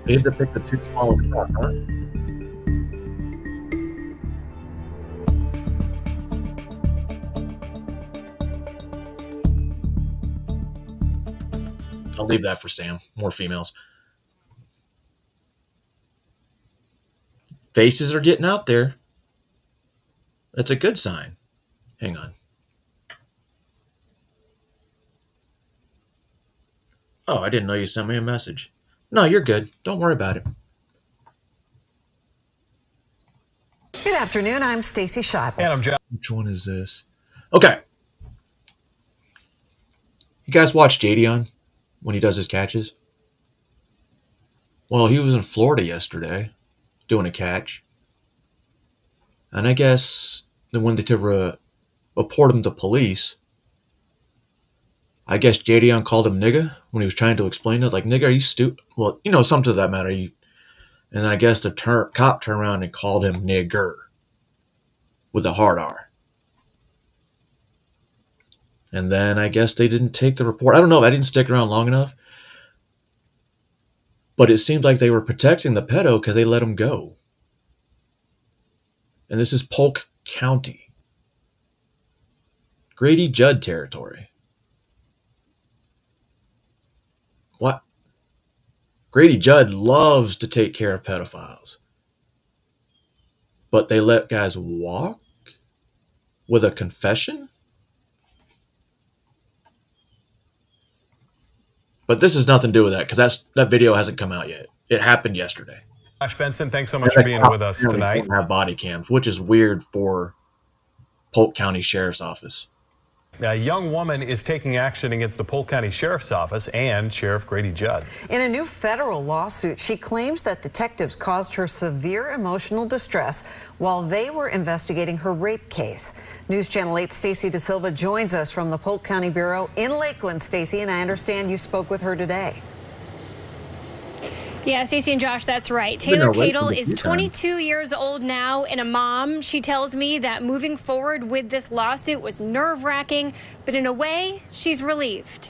They had to pick the two smallest cats, huh? I'll leave that for Sam. More females. Faces are getting out there. That's a good sign. Hang on. Oh, I didn't know you sent me a message. No, you're good. Don't worry about it. Good afternoon. I'm Stacy Scheibel. And I'm John. Which one is this? Okay. You guys watch Jadion when he does his catches? Well, he was in Florida yesterday doing a catch. And I guess then when they report him to police, I guess Jadion called him nigga when he was trying to explain it. Like, nigga, are you stupid? Well, you know, something to that matter. And I guess the cop turned around and called him nigger with a hard R. And then I guess they didn't take the report. I don't know. I didn't stick around long enough. But it seemed like they were protecting the pedo because they let him go. And this is Polk County. Grady Judd territory. What? Grady Judd loves to take care of pedophiles. But they let guys walk with a confession? But this has nothing to do with that because that video hasn't come out yet. It happened yesterday. Josh Benson, thanks so much for being with us tonight. Don't have body cams, which is weird for Polk County Sheriff's Office. A young woman is taking action against the Polk County Sheriff's Office and Sheriff Grady Judd. In a new federal lawsuit, she claims that detectives caused her severe emotional distress while they were investigating her rape case. News Channel 8's Stacy DeSilva joins us from the Polk County Bureau in Lakeland. Stacy, and I understand you spoke with her today. Yeah, Stacey and Josh, that's right. Taylor Cadle is 22 years old now and a mom. She tells me that moving forward with this lawsuit was nerve-wracking, but in a way, she's relieved.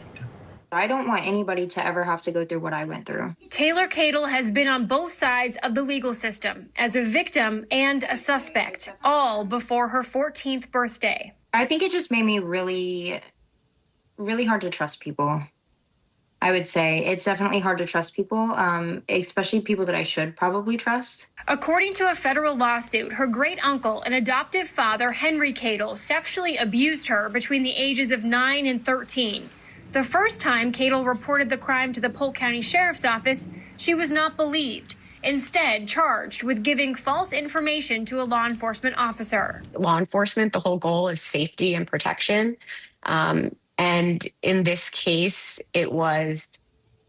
I don't want anybody to ever have to go through what I went through. Taylor Cadle has been on both sides of the legal system, as a victim and a suspect, all before her 14th birthday. I think it just made me really hard to trust people. I would say it's definitely hard to trust people, especially people that I should probably trust. According to a federal lawsuit, her great uncle and adoptive father, Henry Cadle, sexually abused her between the ages of 9 and 13. The first time Cadle reported the crime to the Polk County Sheriff's Office, she was not believed. Instead, charged with giving false information to a law enforcement officer. Law enforcement, the whole goal is safety and protection. And in this case, it was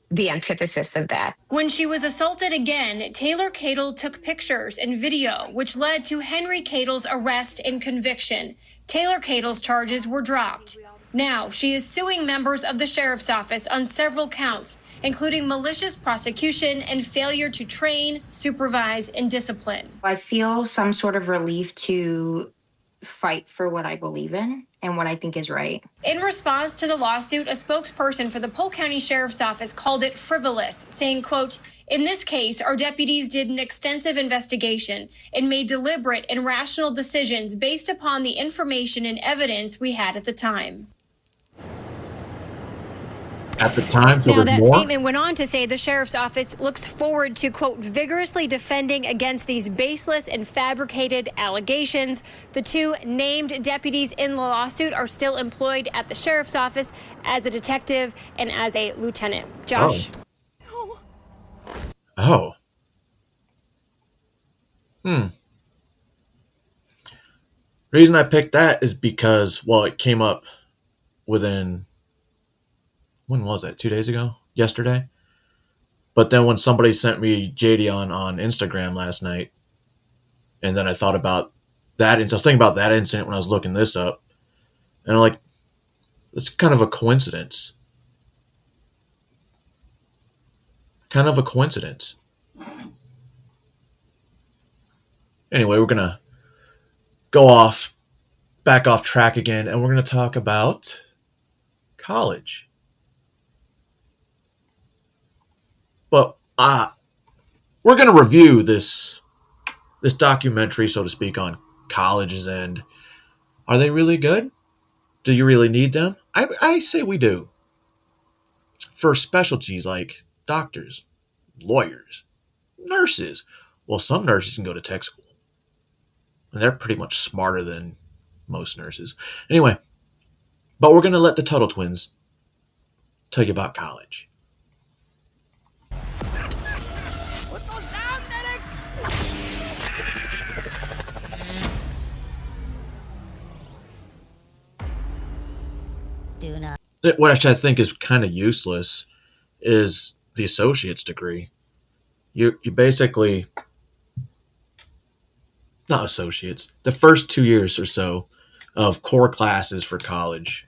the antithesis of that. When she was assaulted again, Taylor Cadle took pictures and video, which led to Henry Cadle's arrest and conviction. Taylor Cadle's charges were dropped. Now she is suing members of the sheriff's office on several counts, including malicious prosecution and failure to train, supervise, and discipline. I feel some sort of relief to fight for what I believe in and what I think is right. In response to the lawsuit, a spokesperson for the Polk County Sheriff's Office called it frivolous, saying, quote, "In this case, our deputies did an extensive investigation and made deliberate and rational decisions based upon the information and evidence we had at the time." At the time, so Now, there's that more? statement went on to say the sheriff's office looks forward to, quote, vigorously defending against these baseless and fabricated allegations. The two named deputies in the lawsuit are still employed at the sheriff's office as a detective and as a lieutenant. Josh? Oh. Reason I picked that is because, well, it came up within, when was that? 2 days ago? Yesterday? But then when somebody sent me JD on Instagram last night, and then I thought about that, and I was thinking about that incident when I was looking this up, and I'm like, it's kind of a coincidence. Kind of a coincidence. Anyway, we're going to go back off track again, and we're going to talk about college. But we're going to review this documentary, so to speak, on colleges, and are they really good? Do you really need them? I say we do. For specialties like doctors, lawyers, nurses. Well, some nurses can go to tech school. And they're pretty much smarter than most nurses. Anyway, but we're going to let the Tuttle twins tell you about college. What I think is kind of useless is the associate's degree. You basically, not associates, the first 2 years or so of core classes for college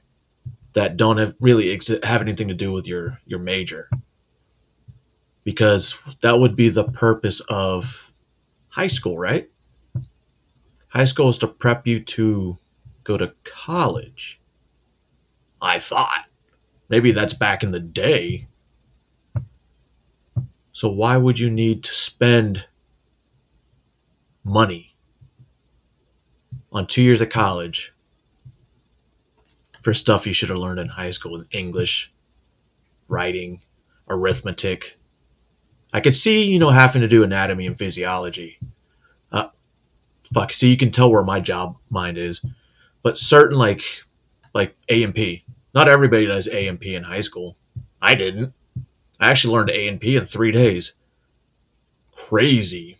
that don't have anything to do with your major. Because that would be the purpose of high school, right? High school is to prep you to go to college. I thought. Maybe that's back in the day. So why would you need to spend money on 2 years of college for stuff you should have learned in high school? English, writing, arithmetic. I could see, having to do anatomy and physiology. See, you can tell where my job mind is. But certain, like A&P. Not everybody does A&P in high school. I didn't. I actually learned A&P in 3 days. Crazy.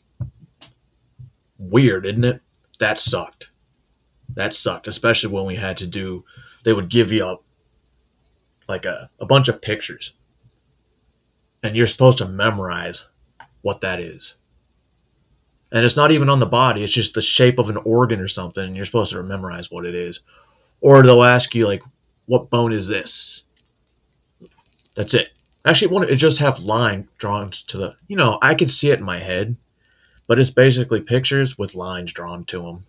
Weird, isn't it? That sucked. Especially when we had to do, they would give you a bunch of pictures. And you're supposed to memorize what that is. And it's not even on the body. It's just the shape of an organ or something. And you're supposed to memorize what it is. Or they'll ask you, what bone is this? That's it. Actually, it just have lines drawn to the, I can see it in my head. But it's basically pictures with lines drawn to them.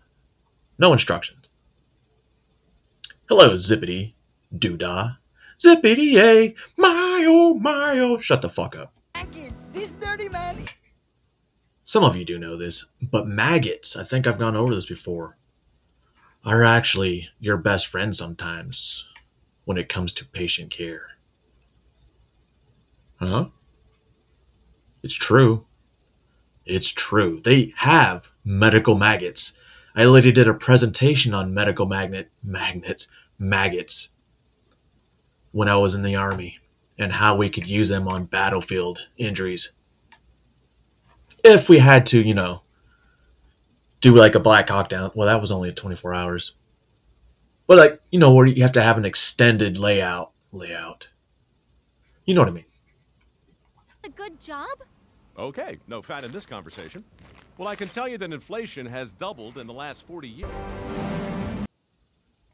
No instructions. Hello, zippity doodah. Zippity-yay, my oh, shut the fuck up. This dirty man. Some of you do know this, but maggots, I think I've gone over this before, are actually your best friend sometimes when it comes to patient care. Huh? It's true. It's true. They have medical maggots. I literally did a presentation on medical maggots when I was in the Army and how we could use them on battlefield injuries. If we had to, do like a Black Hawk Down. Well, that was only 24 hours. But like, where you have to have an extended layout. You know what I mean? A good job? Okay, no fat in this conversation. Well, I can tell you that inflation has doubled in the last 40 years.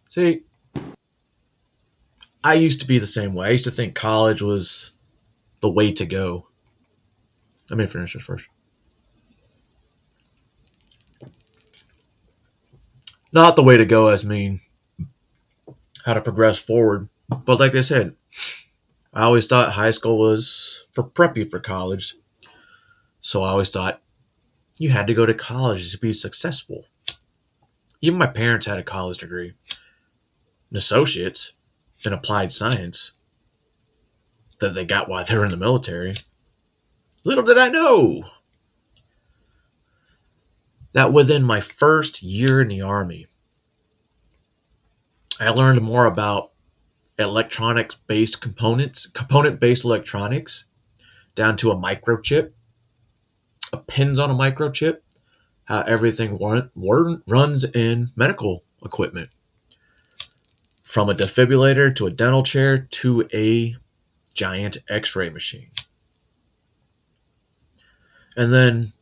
See, I used to be the same way. I used to think college was the way to go. Let me finish this first. Not the way to go as mean how to progress forward. But like I said, I always thought high school was for prep you for college. So I always thought you had to go to college to be successful. Even my parents had a college degree, an associate's in applied science that they got while they were in the military. Little did I know that within my first year in the Army, I learned more about electronics-based component-based electronics, down to a microchip, pins on a microchip, how everything runs in medical equipment. From a defibrillator to a dental chair to a giant x-ray machine. And then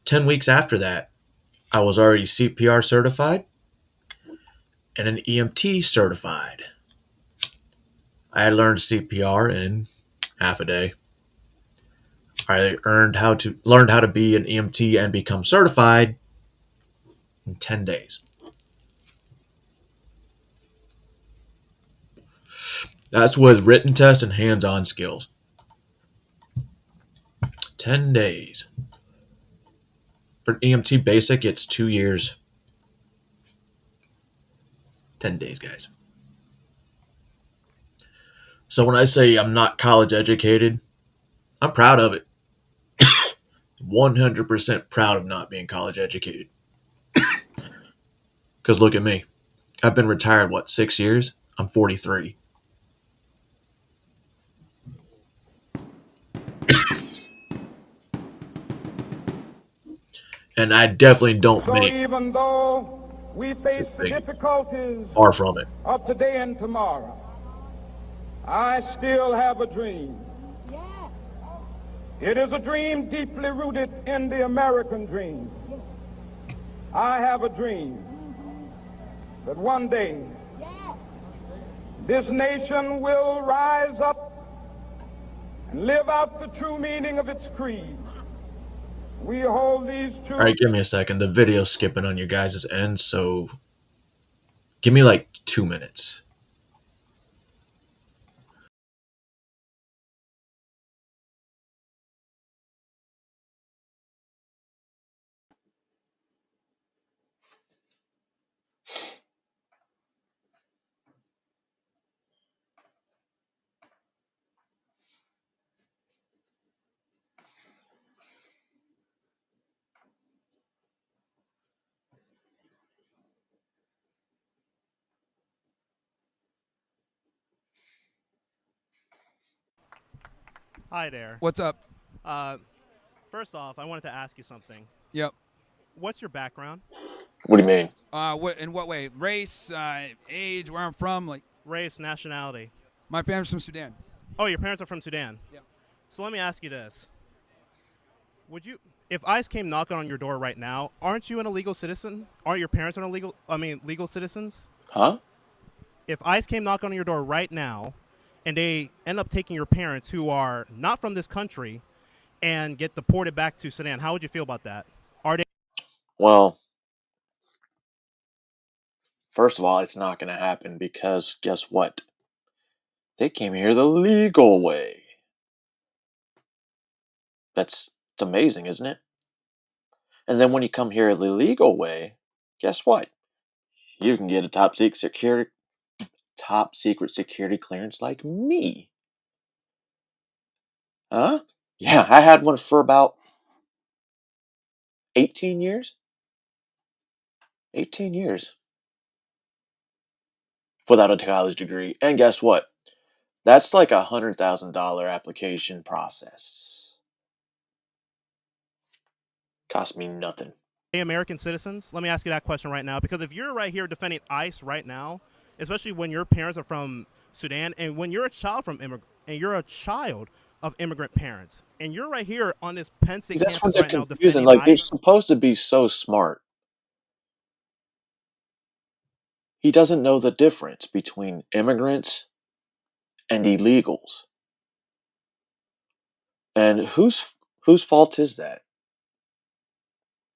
10 weeks after that, I was already CPR certified and an EMT certified. I had learned CPR in half a day. I learned how to be an EMT and become certified in 10 days. That's with written test and hands-on skills. 10 days. For EMT basic, it's 2 years. 10 days, guys. So when I say I'm not college educated, I'm proud of it. 100% proud of not being college educated. Because look at me. I've been retired, 6 years? I'm 43. And I definitely don't make even though we face the difficulties far from it of today and tomorrow, I still have a dream. It is a dream deeply rooted in the American dream. I have a dream that one day this nation will rise up and live out the true meaning of its creed. We hold these two. All right, give me a second. The video's skipping on your guys' end, so give me 2 minutes. Hi there. What's up? First off, I wanted to ask you something. Yep. What's your background? What do you mean? In what way? Race, age, where I'm from, race, nationality. My family's from Sudan. Oh, your parents are from Sudan. Yeah. So let me ask you this: if ICE came knocking on your door right now, aren't you an illegal citizen? Aren't your parents legal citizens? Huh? If ICE came knocking on your door right now, and they end up taking your parents who are not from this country and get deported back to Sudan, how would you feel about that? Are they? Well, first of all, it's not going to happen because guess what? They came here the legal way. It's amazing, isn't it? And then when you come here the legal way, guess what? You can get a top secret security clearance like me. Huh? Yeah, I had one for about 18 years. 18 years. Without a college degree. And guess what? That's like $100,000 application process. Cost me nothing. American citizens? Let me ask you that question right now, because if you're right here defending ICE right now, especially when your parents are from Sudan, and when you're a child of immigrant parents, and you're right here on this Penn State That's what campus they're right now confusing. defending Like, they're ICE. supposed to be so smart. He doesn't know the difference between immigrants and illegals. And whose fault is that?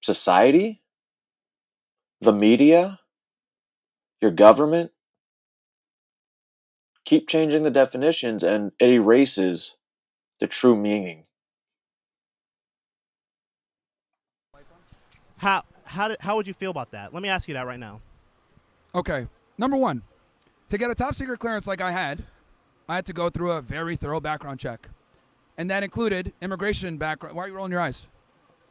Society? The media? Your government? Keep changing the definitions and it erases the true meaning. How would you feel about that? Let me ask you that right now. Okay. Number one, to get a top secret clearance like I had to go through a very thorough background check. And that included immigration background. Why are you rolling your eyes?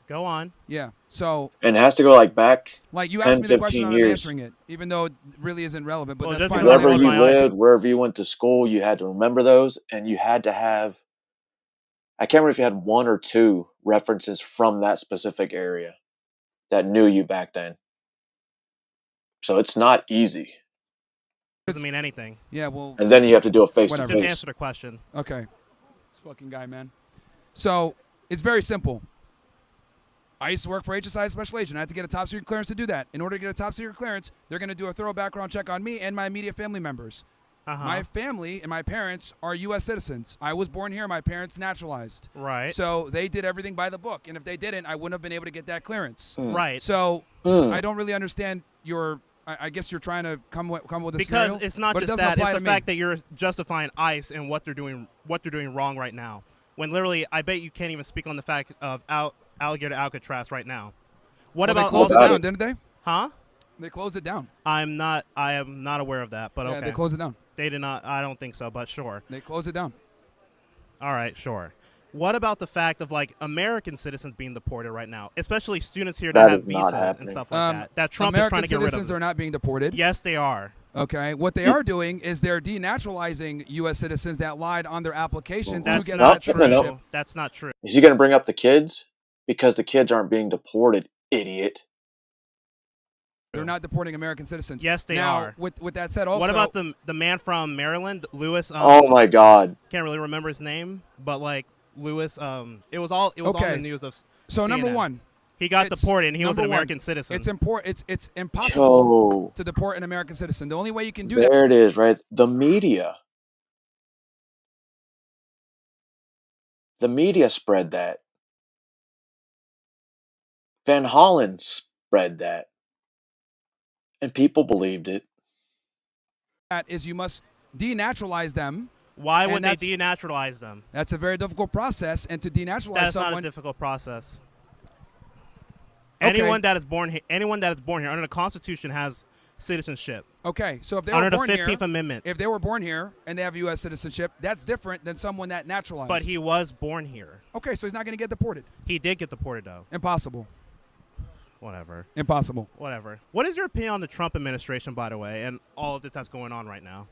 Go on. Yeah. So. And it has to go like back. Like you 10, asked me the question, 15 I'm years. answering it, even though it really isn't relevant. But that's fine. Wherever you lived, wherever you went to school, you had to remember those, and you had to have. I can't remember if you had 1 or 2 references from that specific area that knew you back then. So it's not easy. Doesn't mean anything. Yeah, well. And then you have to do a face-to-face. Just answer the question. Okay. This fucking guy, man. So it's very simple. I used to work for HSI Special Agent. I had to get a top secret clearance to do that. In order to get a top secret clearance, they're going to do a thorough background check on me and my immediate family members. My family and my parents are U.S. citizens. I was born here. My parents naturalized. Right. So they did everything by the book. And if they didn't, I wouldn't have been able to get that clearance. Right. So I don't really understand your. I guess you're trying to come with a scenario. Because it's not but just it doesn't that; apply it's to the me. fact that you're justifying ICE and what they're doing wrong right now. When literally, I bet you can't even speak on the fact of Alligator Alcatraz right now. What about they closed it down, didn't they? Huh? They closed it down. I am not aware of that, but Yeah, okay. they closed it down. They did not. I don't think so, but sure. They closed it down. All right, sure. What about the fact of like American citizens being deported right now, especially students here that have visas and stuff like that? That Trump is trying to get rid of. American citizens are not being deported. Yes, they are. Okay, what they are doing is they're denaturalizing U.S. citizens that lied on their applications to get not that citizenship. true. That's not true. Is he going to bring up the kids? Because the kids aren't being deported, idiot. They're not deporting American citizens. Yes, they now, are. With that said, also, what about the man from Maryland, Lewis? Oh my God! Can't really remember his name, but like Lewis, it was on the news of. So CNN. number one, he got deported, and he was an American citizen. It's important. It's impossible to deport an American citizen. The only way you can do that. There it is, right? The media. The media spread that. Van Hollen spread that. And people believed it. That is, you must denaturalize them. Why would they denaturalize them? That's a very difficult process, and to denaturalize That's someone. not a difficult process. Okay. Anyone that is born here under the Constitution has citizenship. Okay, so if they under were born the 15th here, Amendment, if they were born here and they have U.S. citizenship, that's different than someone that naturalized. but he was born here. Okay, so he's not going to get deported. He did get deported though. Impossible. Whatever. Impossible. Whatever. What is your opinion on the Trump administration, by the way, and all of that's going on right now?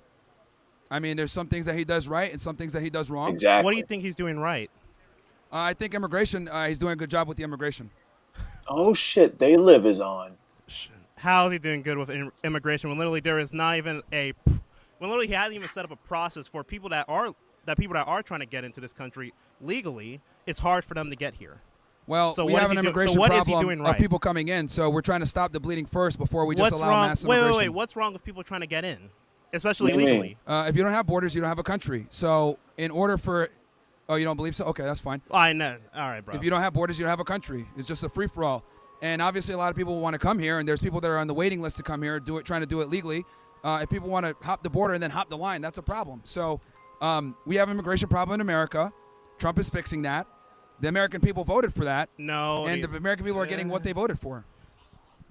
I mean, there's some things that he does right and some things that he does wrong. Exactly. What do you think he's doing right? I think immigration, he's doing a good job with the immigration. Oh shit, They Live is on. How is he doing good with immigration when literally there is not even when literally he hasn't even set up a process for people that are trying to get into this country legally? It's hard for them to get here. Well, so we what have is an he immigration what is he problem doing of right? people coming in, so we're trying to stop the bleeding first before we just What's allow wrong? mass immigration. Wait. What's wrong with people trying to get in, especially What do you mean? legally? If you don't have borders, you don't have a country. So in order for, you don't believe so? Okay, that's fine. I know. All right, bro. If you don't have borders, you don't have a country. It's just a free for all. And obviously, a lot of people want to come here, and there's people that are on the waiting list to come here, trying to do it legally. If people want to hop the border and then hop the line, that's a problem. So we have an immigration problem in America. Trump is fixing that. The American people voted for that. No. And the American people are getting what they voted for.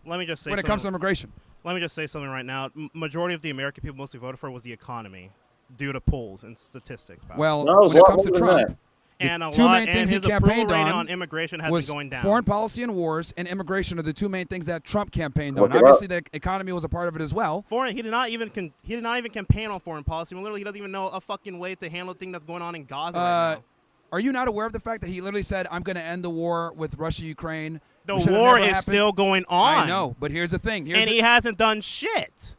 Let me just say when it comes to immigration. Let me just say something right now. Majority of the American people mostly voted for was the economy, due to polls and statistics. Well, No, when it comes to Trump, And two main things he his approval campaigned rating on immigration has was been going down. foreign policy and wars and immigration are the two main things that Trump campaigned Look on. it Obviously, up. the economy was a part of it as well. He did not even campaign on foreign policy. When literally, he doesn't even know a fucking way to handle the thing that's going on in Gaza right now. Are you not aware of the fact that he literally said, "I'm going to end the war with Russia-Ukraine"? The war is still going on. I know, but here's the thing. He hasn't done shit.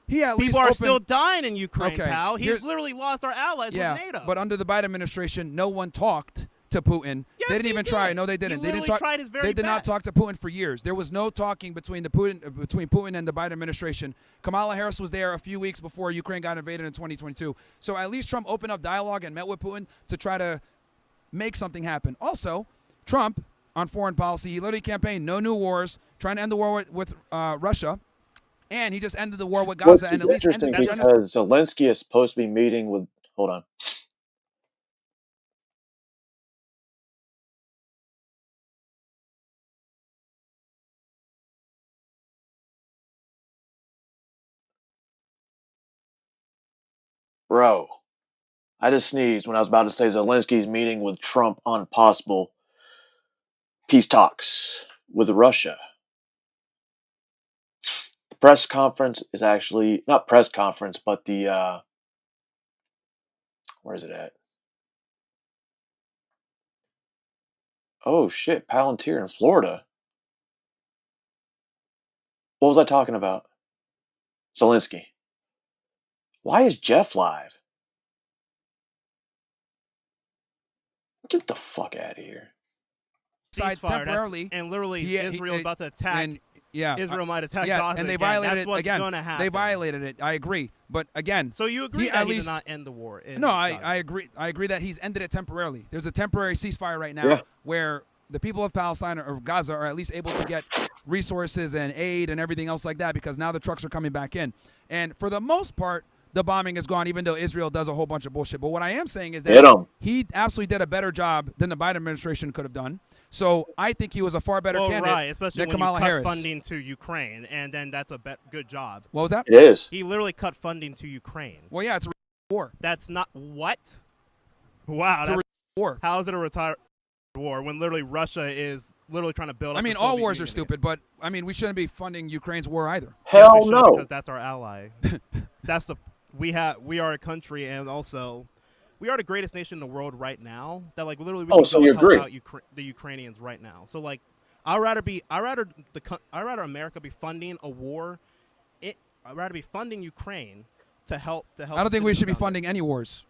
He at least People are still dying in Ukraine, Okay, pal. He's literally lost our allies with NATO. But under the Biden administration, no one talked to Putin. Yes, they didn't he even did. try. No, they didn't. He They didn't literally talk. tried his very They did not best. talk to Putin for years. There was no talking between Putin and the Biden administration. Kamala Harris was there a few weeks before Ukraine got invaded in 2022. So at least Trump opened up dialogue and met with Putin to try to make something happen. Also, Trump on foreign policy, he literally campaigned no new wars, trying to end the war with Russia. And he just ended the war with Gaza, and at least ended interesting the genocide. because Zelensky is supposed to be meeting with. Hold on. Bro, I just sneezed when I was about to say Zelensky's meeting with Trump on possible peace talks with Russia. The press conference is actually not press conference, but the where is it at? Oh shit, Palantir in Florida. What was I talking about? Zelensky. Why is Jeff live? Get the fuck out of here. Ceasefire, temporarily, and literally Israel he- about to attack. and- yeah, Israel might attack yeah, Gaza and they again. violated That's it what's again. gonna happen. They violated it. I agree, but again, So you agree he that at he least did not end the war? In no, Gaza? I agree. I agree that he's ended it temporarily. There's a temporary ceasefire right now Yeah. where the people of Palestine or Gaza are at least able to get resources and aid and everything else like that because now the trucks are coming back in. And for the most part, the bombing is gone, even though Israel does a whole bunch of bullshit. But what I am saying is Hit that 'em. he absolutely did a better job than the Biden administration could have done. So I think he was a far better candidate right, especially than when Kamala you cut Harris. funding to Ukraine, and then that's a good job. What was that? It is. He literally cut funding to Ukraine. Well, yeah, it's a war. That's not what? Wow, It's a war. How is it a retired war when literally Russia is literally trying to build up? I mean, the all Soviet wars are Union stupid, but I mean, we shouldn't be funding Ukraine's war either. Hell Yes, we should, no. because that's our ally. That's the we are a country, and also we are the greatest nation in the world right now. That like literally we Oh, can so go you help agree. out the Ukrainians right now. So like, I'd rather America be funding a war. I'd rather be funding Ukraine to help. I don't think we should be citizens out funding any wars.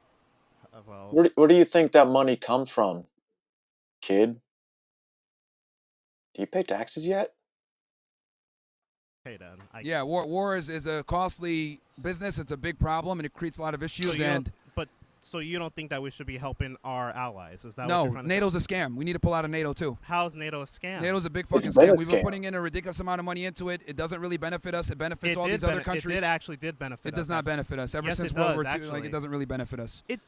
there. Well, Where do you think that money comes from, kid? Do you pay taxes yet? okay then. Yeah, war is a costly business. It's a big problem, and it creates a lot of issues. So you don't think that we should be helping our allies? Is that what No, you're trying to NATO's a scam. We need to pull out of NATO too. How's NATO a scam? NATO's a big fucking It's been a scam. We've been scam. putting in a ridiculous amount of money into it. It doesn't really benefit us. It benefits It all did these other bene- countries. It actually did benefit It us. does not benefit us. Ever Yes, since it World does, War II, actually. it doesn't really benefit us. It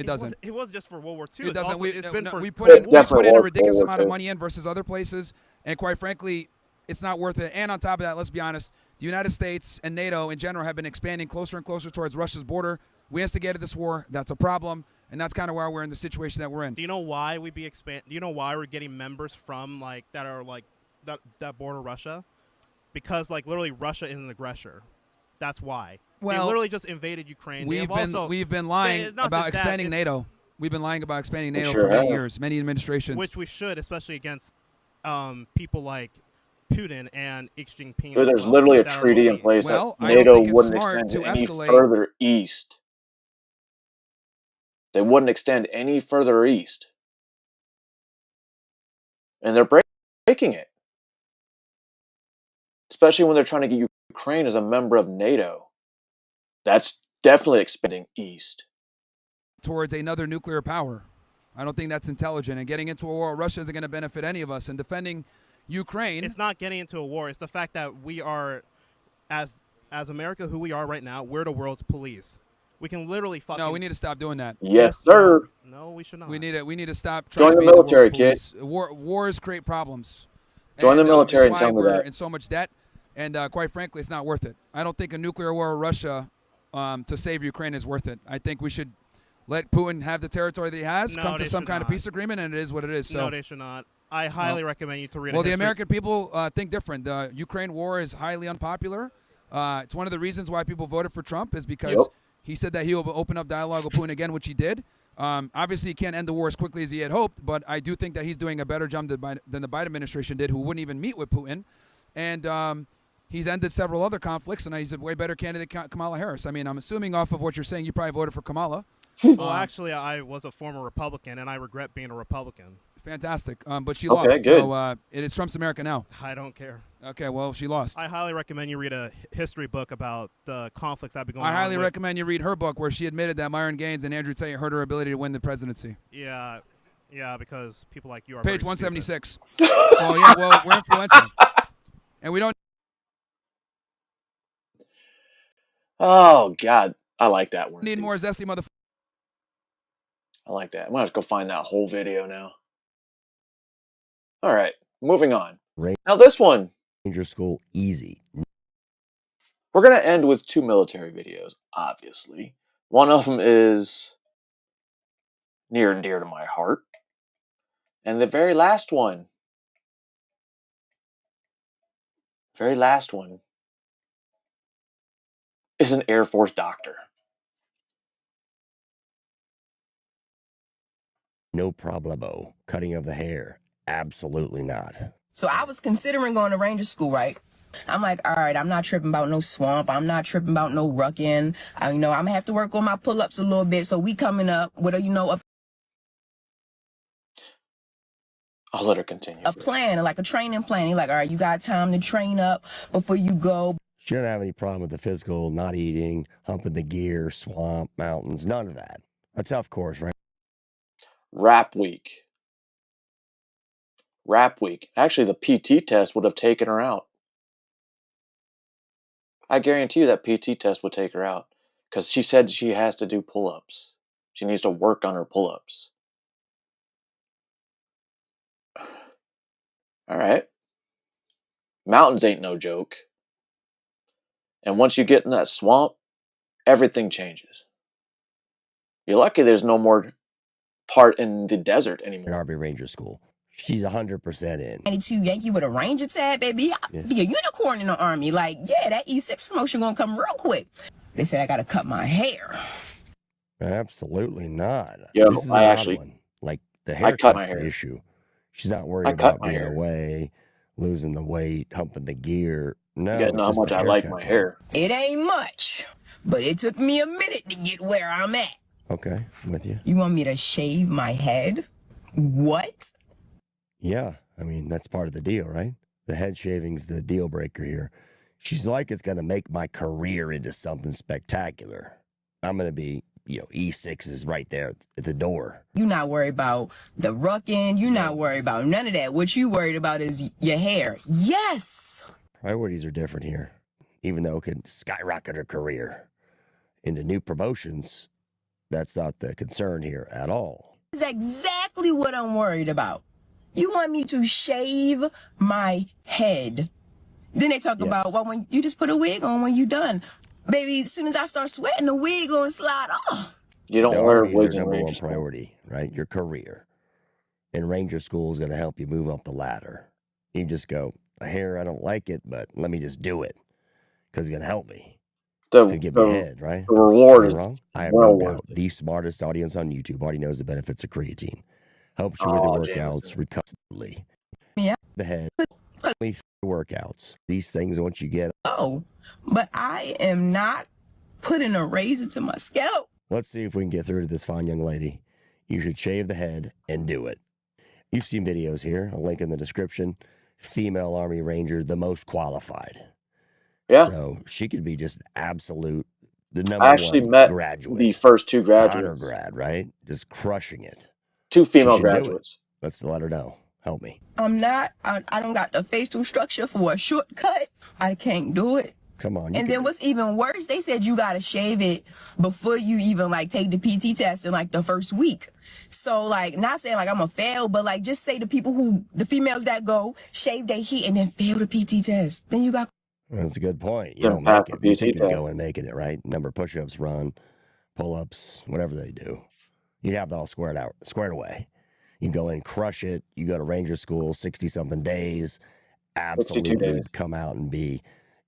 doesn't. It was just for World War II. It doesn't. Also, it's been for we put in Definitely a worth ridiculous World War amount of II. money in versus other places, and quite frankly, it's not worth it. And on top of that, let's be honest, the United States and NATO in general have been expanding closer and closer towards Russia's border. We instigated this war. That's a problem, and that's kind of why we're in the situation that we're in. Do you know why Do you know why we're getting members from like that are like that border Russia? Because like literally Russia is an aggressor. That's why. They Well, literally just invaded Ukraine. They We've been lying it's not about just that, expanding it's- NATO. We've been lying about expanding We NATO sure for many have. years, many administrations. which we should, especially against people like Putin and Xi Jinping. Dude, as there's well, literally a that are treaty in mostly- place Well, that I don't NATO think it's wouldn't smart extend to any escalate. further east. They wouldn't extend any further east. And they're breaking it. Especially when they're trying to get Ukraine as a member of NATO. That's definitely expanding east. towards another nuclear power. I don't think that's intelligent. And getting into a war with Russia isn't going to benefit any of us. And defending Ukraine. It's not getting into a war. It's the fact that we are, as America, who we are right now, we're the world's police. We can literally fucking. No, we need to stop doing that. Yes, sir. No, we should not. We need to stop. Join trying to the be world's military, kid. police. Wars create problems. Join the And, military it's and tell why me we're that. in so much debt. And quite frankly, it's not worth it. I don't think a nuclear war with Russia to save Ukraine is worth it. I think we should let Putin have the territory that he has, No, come to they some should kind of not. peace agreement, and it is what it is. So, No, they should not. I highly recommend you to read. well, a the history. American people think different. The Ukraine war is highly unpopular. It's one of the reasons why people voted for Trump is because he said that he will open up dialogue with Putin again, which he did. Obviously, he can't end the war as quickly as he had hoped, but I do think that he's doing a better job than the Biden administration did, who wouldn't even meet with Putin. And he's ended several other conflicts, and he's a way better candidate than Kamala Harris. I mean, I'm assuming off of what you're saying, you probably voted for Kamala. Well, actually, I was a former Republican, and I regret being a Republican. Fantastic. But she Okay, lost. good. So it is Trump's America now. I don't care. Okay, well, she lost. I highly recommend you read a history book about the conflicts that have been going on. I highly with- recommend you read her book where she admitted that Myron Gaines and Andrew Tate hurt her ability to win the presidency. Yeah, because people like you are Page very 176. Oh, yeah, well, we're influential. And we don't. Oh, God. I like that one. Need more zesty motherfucker. I like that. I'm going to have to go find that whole video now. All right. Moving on. Now, this one. Ranger School, easy. We're going to end with two military videos, obviously. One of them is near and dear to my heart. And the very last one is an Air Force doctor. No problemo. Cutting of the hair, absolutely not. So I was considering going to Ranger School, right? I'm like, all right, I'm not tripping about no swamp. I'm not tripping about no rucking. I'm gonna have to work on my pull-ups a little bit. So we coming up with a I'll let her continue. a plan, like a training plan. He's like, all right, you got time to train up before you go. She don't have any problem with the physical, not eating, humping the gear, swamp, mountains, none of that. A tough course, right? Rap week. Actually, the PT test would have taken her out. I guarantee you that PT test would take her out. Because she said she has to do pull-ups. She needs to work on her pull-ups. Alright. Mountains ain't no joke. And once you get in that swamp, everything changes. You're lucky there's no more part in the desert anymore. Army Ranger School. She's 100% in. 92 Yankee with a Ranger tag, baby. I'll be a unicorn in the Army. Like, yeah, that E6 promotion gonna come real quick. They said I gotta cut my hair. Absolutely not. Yo, this is I an odd actually- one. Like, the I cut my haircut's hair. the issue. She's not worried I cut about my being hair. away, losing the weight, humping the gear. No, You guys know how just much the I like haircut my thing. hair. It ain't much, but it took me a minute to get where I'm at. Okay, I'm with you. You want me to shave my head? What? Yeah, I mean, that's part of the deal, right? The head shaving's the deal breaker here. She's like, it's going to make my career into something spectacular. I'm going to be, E6 is right there at the door. You not worried about the rucking. You not worried about none of that. What you worried about is your hair. Yes. Priorities are different here, even though it could skyrocket her career into new promotions. That's not the concern here at all. That's exactly what I'm worried about. You want me to shave my head. Then they talk about, well, when you just put a wig on when you done. Baby, as soon as I start sweating, the wig gonna slide off. You don't The wear Army is wigs your in number Ranger one School. priority, right? Your career. And Ranger School is going to help you move up the ladder. You just go, hair, I don't like it, but let me just do it because it's going to help me to get me ahead, right? The reward Am I is wrong? I have well no worth doubt the smartest audience on YouTube already knows the benefits of creatine. Helps you with Oh, the workouts recoverably. Yeah. The head, only 3 workouts. These things, once you get, Oh, but I am not putting a razor to my scalp. let's see if we can get through to this fine young lady. You should shave the head and do it. You've seen videos here. I'll link in the description. Female Army Ranger, the most qualified. Yeah. So she could be just absolute, the number I actually one met graduate. the first two Honor graduates. grad, right? Just crushing it. Two female She should do it. graduates. Let's let her know. Help me. I'm not, I don't got the facial structure for a shortcut. I can't do it. Come on. You And can then what's even worse, they said you gotta shave it before you even take the PT test in the first week. So not saying I'm a fail, but just say the females that go shave their heat and then fail the PT test. Then you got. That's a good point. You Then don't pass make it. the You PT think you're test. going making it, right? Number of push-ups, run, pull-ups, whatever they do. you'd have that all squared away. You go in, crush it. You go to Ranger school, 60-something days. Absolutely come out and be,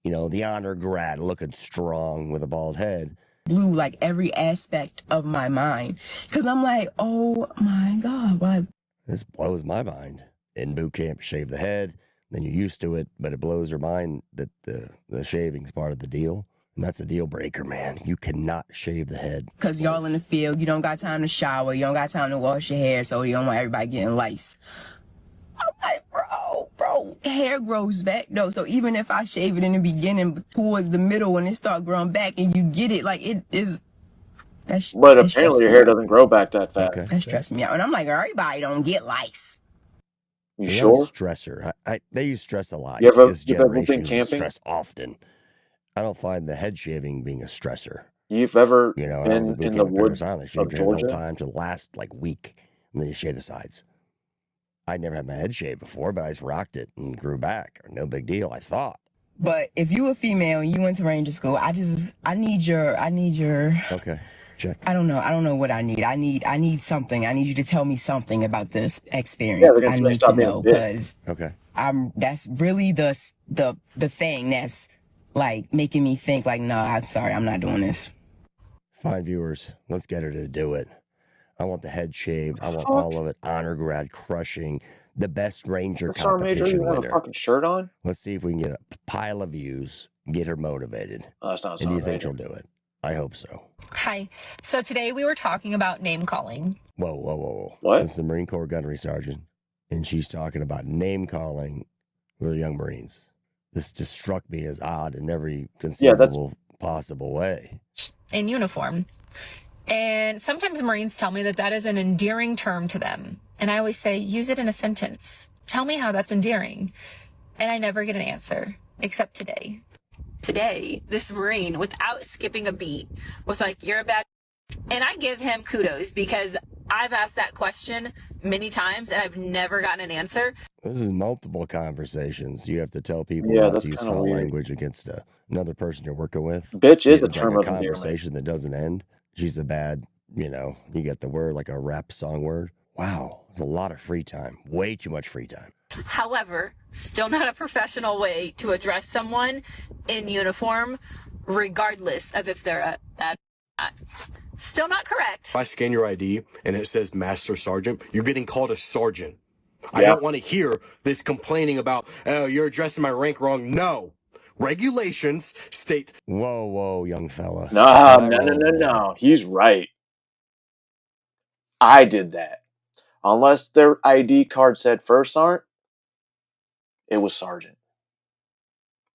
the honor grad, looking strong with a bald head. Blew like every aspect of my mind. Because I'm like, oh my God, why? This blows my mind. In boot camp, shave the head, then you're used to it, but it blows your mind that the shaving's part of the deal. And that's a deal breaker, man. You cannot shave the head. Because y'all in the field, you don't got time to shower, you don't got time to wash your hair, so you don't want everybody getting lice. I'm like, bro, hair grows back, though. So even if I shave it in the beginning, towards the middle, when it start growing back and you get it, like it is. But apparently your hair doesn't grow back that fast. Okay. That stresses me out. And I'm like, everybody don't get lice. You sure? Stressor. They use stress a lot. You ever been camping? Stress often. I don't find the head shaving being a stressor. You've ever been in the woods of Georgia? The whole time to last like week, and then you shave the sides. I'd never had my head shaved before, but I just rocked it and grew back. No big deal, I thought. But if you a female and you went to Ranger school, I need your. Okay, check. I don't know what I need. I need something. I need you to tell me something about this experience. I need to know because that's really the thing that's like making me think like, no, I'm sorry, I'm not doing this. Fine, viewers, let's get her to do it. I want the head shaved. I want all of it. Honor grad crushing. The best Ranger competition winner. You have a fucking shirt on? Let's see if we can get a pile of views, get her motivated. That's not and do you think she'll do it? I hope so. Hi. So today we were talking about name calling. Whoa. What? It's the Marine Corps gunnery sergeant, and she's talking about name calling with young Marines. This just struck me as odd in every conceivable possible way. In uniform. And sometimes Marines tell me that is an endearing term to them. And I always say, use it in a sentence. Tell me how that's endearing. And I never get an answer, except today. Today, this Marine, without skipping a beat, was like, you're a bad. And I give him kudos because I've asked that question many times and I've never gotten an answer. This is multiple conversations. You have to tell people not to use foul language against another person you're working with. Bitch is a term like of endearment. Conversation that doesn't end. She's a bad, you get the word like a rap song word. Wow, it's a lot of free time. Way too much free time. However, still not a professional way to address someone in uniform, regardless of if they're a bad. Still not correct. If I scan your ID and it says Master Sergeant, you're getting called a sergeant. I don't want to hear this complaining about, oh, you're addressing my rank wrong. No. Regulations state. Whoa, young fella. No. He's right. I did that. Unless their ID card said First Sergeant, it was Sergeant.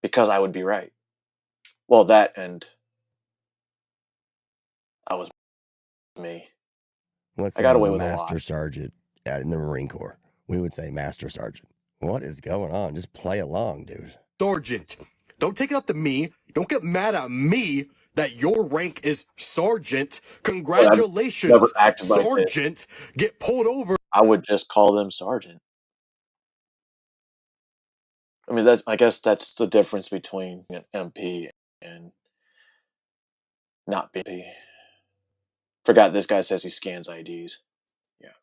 Because I would be right. Well, that and I was me. Let's I got away say with Master Sergeant in the Marine Corps. We would say Master Sergeant. What is going on? Just play along, dude. Sergeant. Don't take it up to me. Don't get mad at me that your rank is Sergeant. Congratulations, Sergeant. Get pulled over. I would just call them Sergeant. I mean, I guess that's the difference between an MP and not BP. Forgot this guy says he scans IDs. Yeah.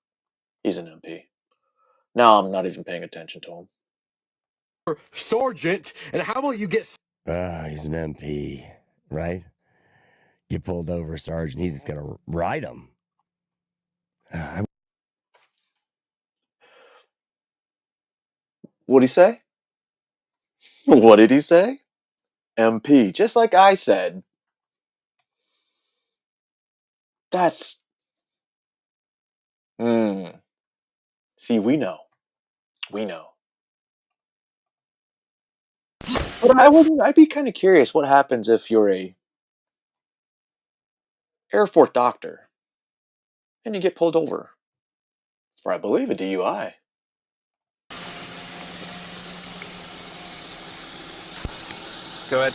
He's an MP. Now I'm not even paying attention to him. Sergeant, and how about you get... he's an MP, right? Get pulled over, Sergeant. He's just going to ride him. What'd he say? What did he say? MP, just like I said. That's... See, we know. We know. But I'd be kind of curious what happens if you're a Air Force doctor and you get pulled over for, I believe, a DUI. Go ahead.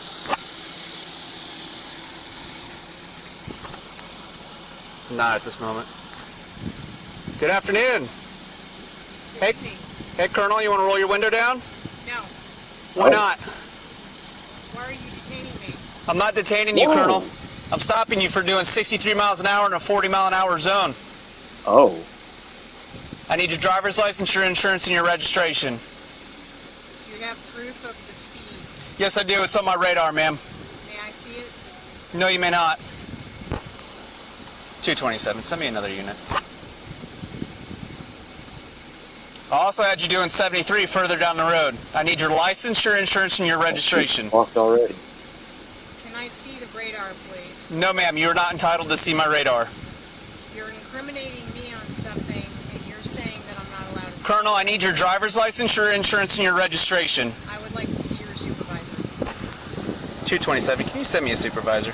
Not at this moment. Good afternoon. Hey, Colonel, you want to roll your window down? No. Why not? Why are you detaining me? I'm not detaining you, Colonel. I'm stopping you for doing 63 miles an hour in a 40-mile-an-hour zone. Oh. I need your driver's license, your insurance, and your registration. Do you have proof of the speed? Yes, I do. It's on my radar, ma'am. May I see it? No, you may not. 227. Send me another unit. I also had you doing 73 further down the road. I need your license, your insurance, and your registration. Walked already. Can I see the radar, please? No, ma'am. You are not entitled to see my radar. You're incriminating me on something, and you're saying that I'm not allowed to see. Colonel, I need your driver's license, your insurance, and your registration. I would like to see your supervisor. 227. Can you send me a supervisor?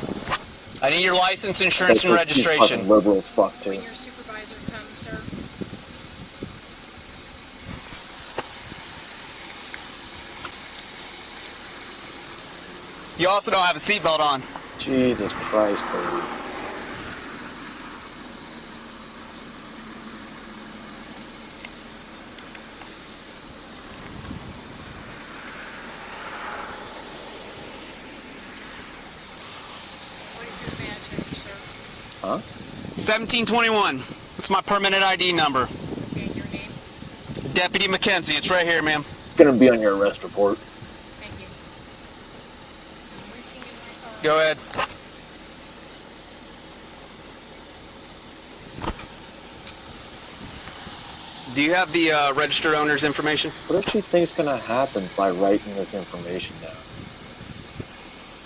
I need your license, insurance, and registration. Fucking liberal as fuck, too. When your supervisor comes, sir. You also don't have a seatbelt on. Jesus Christ, baby. What is your badge number, sir? Huh? 1721. That's my permanent ID number. And your name? Deputy McKenzie. It's right here, ma'am. It's gonna be on your arrest report. Thank you. I'm reaching in my phone. Go ahead. Do you have the registered owner's information? What does she think's gonna happen by writing this information down?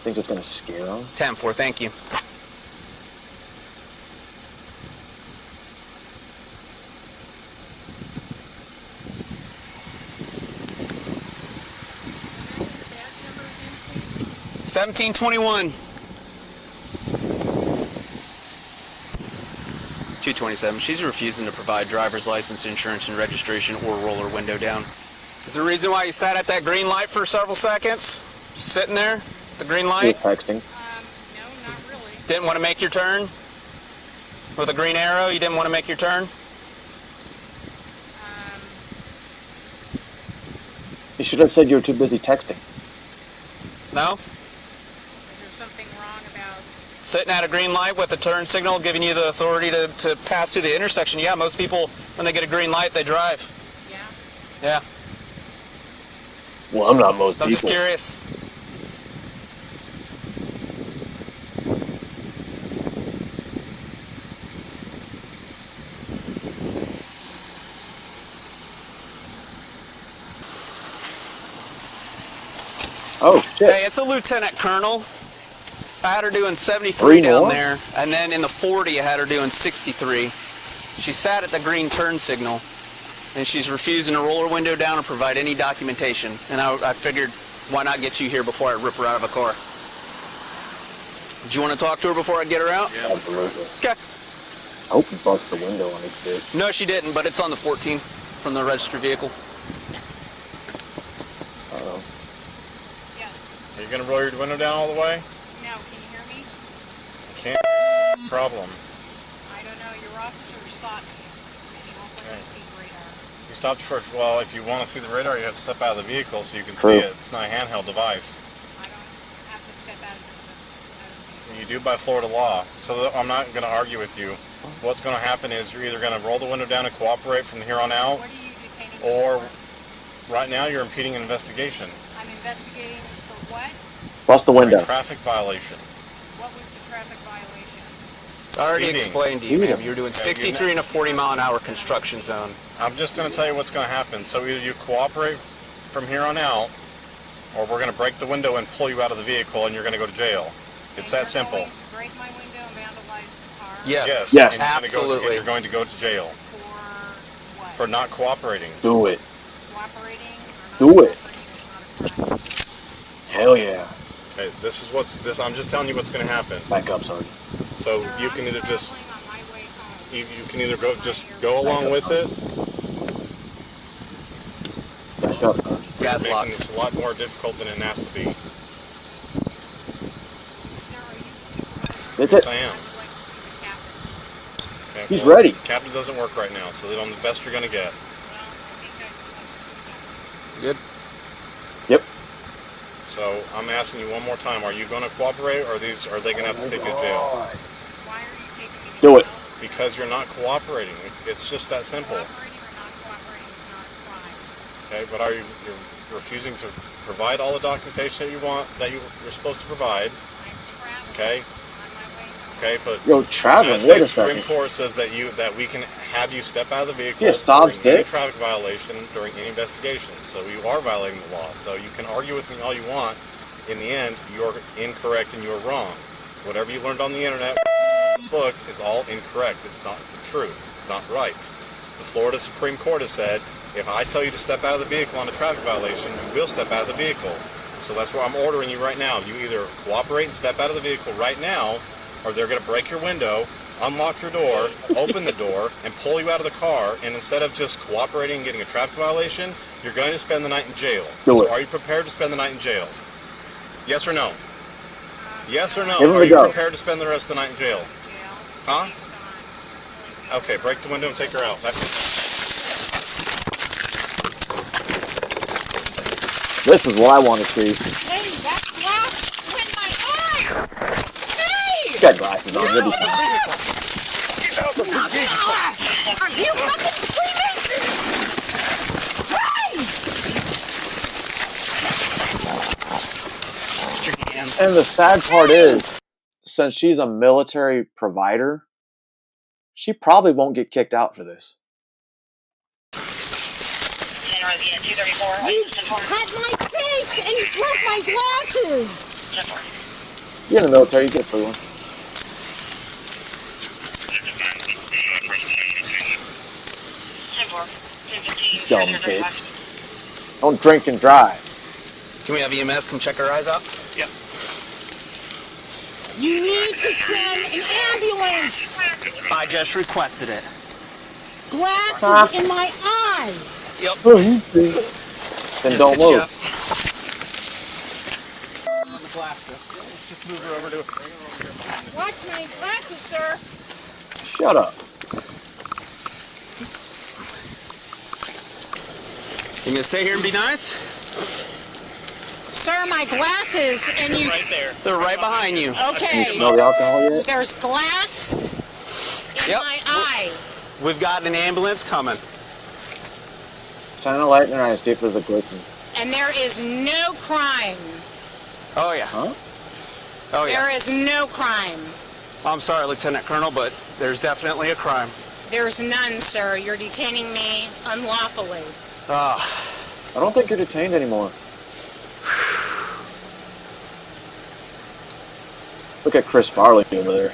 Thinks it's gonna scare him? 10-4, thank you. Badge number again, please. 1721. 227. She's refusing to provide driver's license, insurance, and registration or roll her window down. Is there a reason why you sat at that green light for several seconds? Just sitting there, the green You're light? texting. No, not really. Didn't want to make your turn? With a green arrow, you didn't want to make your turn? You should have said you were too busy texting. No? Is there something wrong about... Sitting at a green light with a turn signal giving you the authority to pass through the intersection. Yeah, most people, when they get a green light, they drive. Yeah? Yeah. Well, I'm not most I'm just people. curious. Oh, shit. Hey, it's a lieutenant colonel. I had her doing 73 down more? there, and then in the 40 I had her doing 63. She sat at the green turn signal, and she's refusing to roll her window down or provide any documentation. And I figured, why not get you here before I rip her out of a car? Do you want to talk to her before I get her out? Yeah, absolutely. Okay. I hope you busted the window on this bitch. No, she didn't, but it's on the 14 from the registered vehicle. Uh-oh. Yes. Are you going to roll your window down all the way? No, can you hear me? I can't. Problem. I don't know. Your officer stopped me, and he won't let me see the radar. You stopped first. Well, if you want to see the radar, you have to step out of the vehicle so you can True. see it. It's not a handheld device. I don't have to step out of the You do by Florida law. So I'm not going to argue with you. What's going to happen is you're either going to roll the window down and cooperate from here on out, What are you detaining me or for? right now you're impeding an investigation. I'm investigating for what? Bust the window. For a traffic violation. What was the traffic violation? I already Speeding. explained to you, ma'am. You were doing 63 in a 40-mile-an-hour construction zone. I'm just going to tell you what's going to happen. So either you cooperate from here on out, or we're going to break the window and pull you out of the vehicle, and you're going to go to jail. It's that simple. Going to break my window and vandalize the car? Yes, Yes. And absolutely. you're going to go to jail For what? for not cooperating. Do it. Cooperating Do or not it. cooperating is not a crime. Hell yeah. Okay, this is what's this. I'm just telling you what's going to happen. Back up, Sergeant. So Sir, you I'm can either just traveling on my way home. you can either just go along with it. Back up, Sergeant. Gas Making lock. this a lot more difficult than it has to be. Sir, are you the supervisor? That's Yes, it. I am. I would like to see the captain. Okay, He's well, ready. Captain doesn't work right now, so on the best you're going to get. Well, I think I would like to see the captain. Good. Yep. So I'm asking you one more time: are you going to cooperate, or are they going to have to take you to jail? Why are you taking me to Do it. jail? Because you're not cooperating. It's just that simple. Okay, but you're refusing to provide all the documentation that you want, that you're supposed to provide. Okay. Okay, but Yo, Travis, wait a Supreme second. Court says that we can have you step out of the vehicle Yeah, Stobbs during any did. traffic violation during any investigation. So you are violating the law. So you can argue with me all you want. In the end, you're incorrect and you're wrong. Whatever you learned on the internet book is all incorrect. It's not the truth. It's not right. The Florida Supreme Court has said, if I tell you to step out of the vehicle on a traffic violation, you will step out of the vehicle. So that's what I'm ordering you right now. You either cooperate and step out of the vehicle right now, or they're going to break your window, unlock your door, open the door, and pull you out of the car. And instead of just cooperating and getting a traffic violation, you're going to spend the night in jail. So are you prepared to spend the night in jail? Yes or no? Yes or no? Give him Are a you go. prepared to spend the rest of the night in jail? Huh? Okay, break the window and take her out. This is what I want to see. Hey, that glass went in my eye! Hey! She's got glasses on. You'll be fine. Are you fucking Freemasons? Hey! And the sad part is, since she's a military provider, she probably won't get kicked out for this. You had my face and you broke my glasses! You're in the military, you get a free one. Dumb bitch. Don't drink and drive. Can we have EMS come check our eyes out? Yep. You need to send an ambulance! I just requested it. Glasses in my eye! Yep. Then don't move. Just move her over to it. Watch my glasses, sir! Shut up. You gonna stay here and be nice? Sir, my glasses, and you... Right there. They're right behind you. Okay. You smell the alcohol yet? There's glass in my eye. We've got an ambulance coming. Shine a light in her eye and see if there's a glisten. And there is no crime. Oh, yeah. Huh? Oh, yeah. There is no crime. I'm sorry, Lieutenant Colonel, but there's definitely a crime. There's none, sir. You're detaining me unlawfully. I don't think you're detained anymore. Look at Chris Farley over there.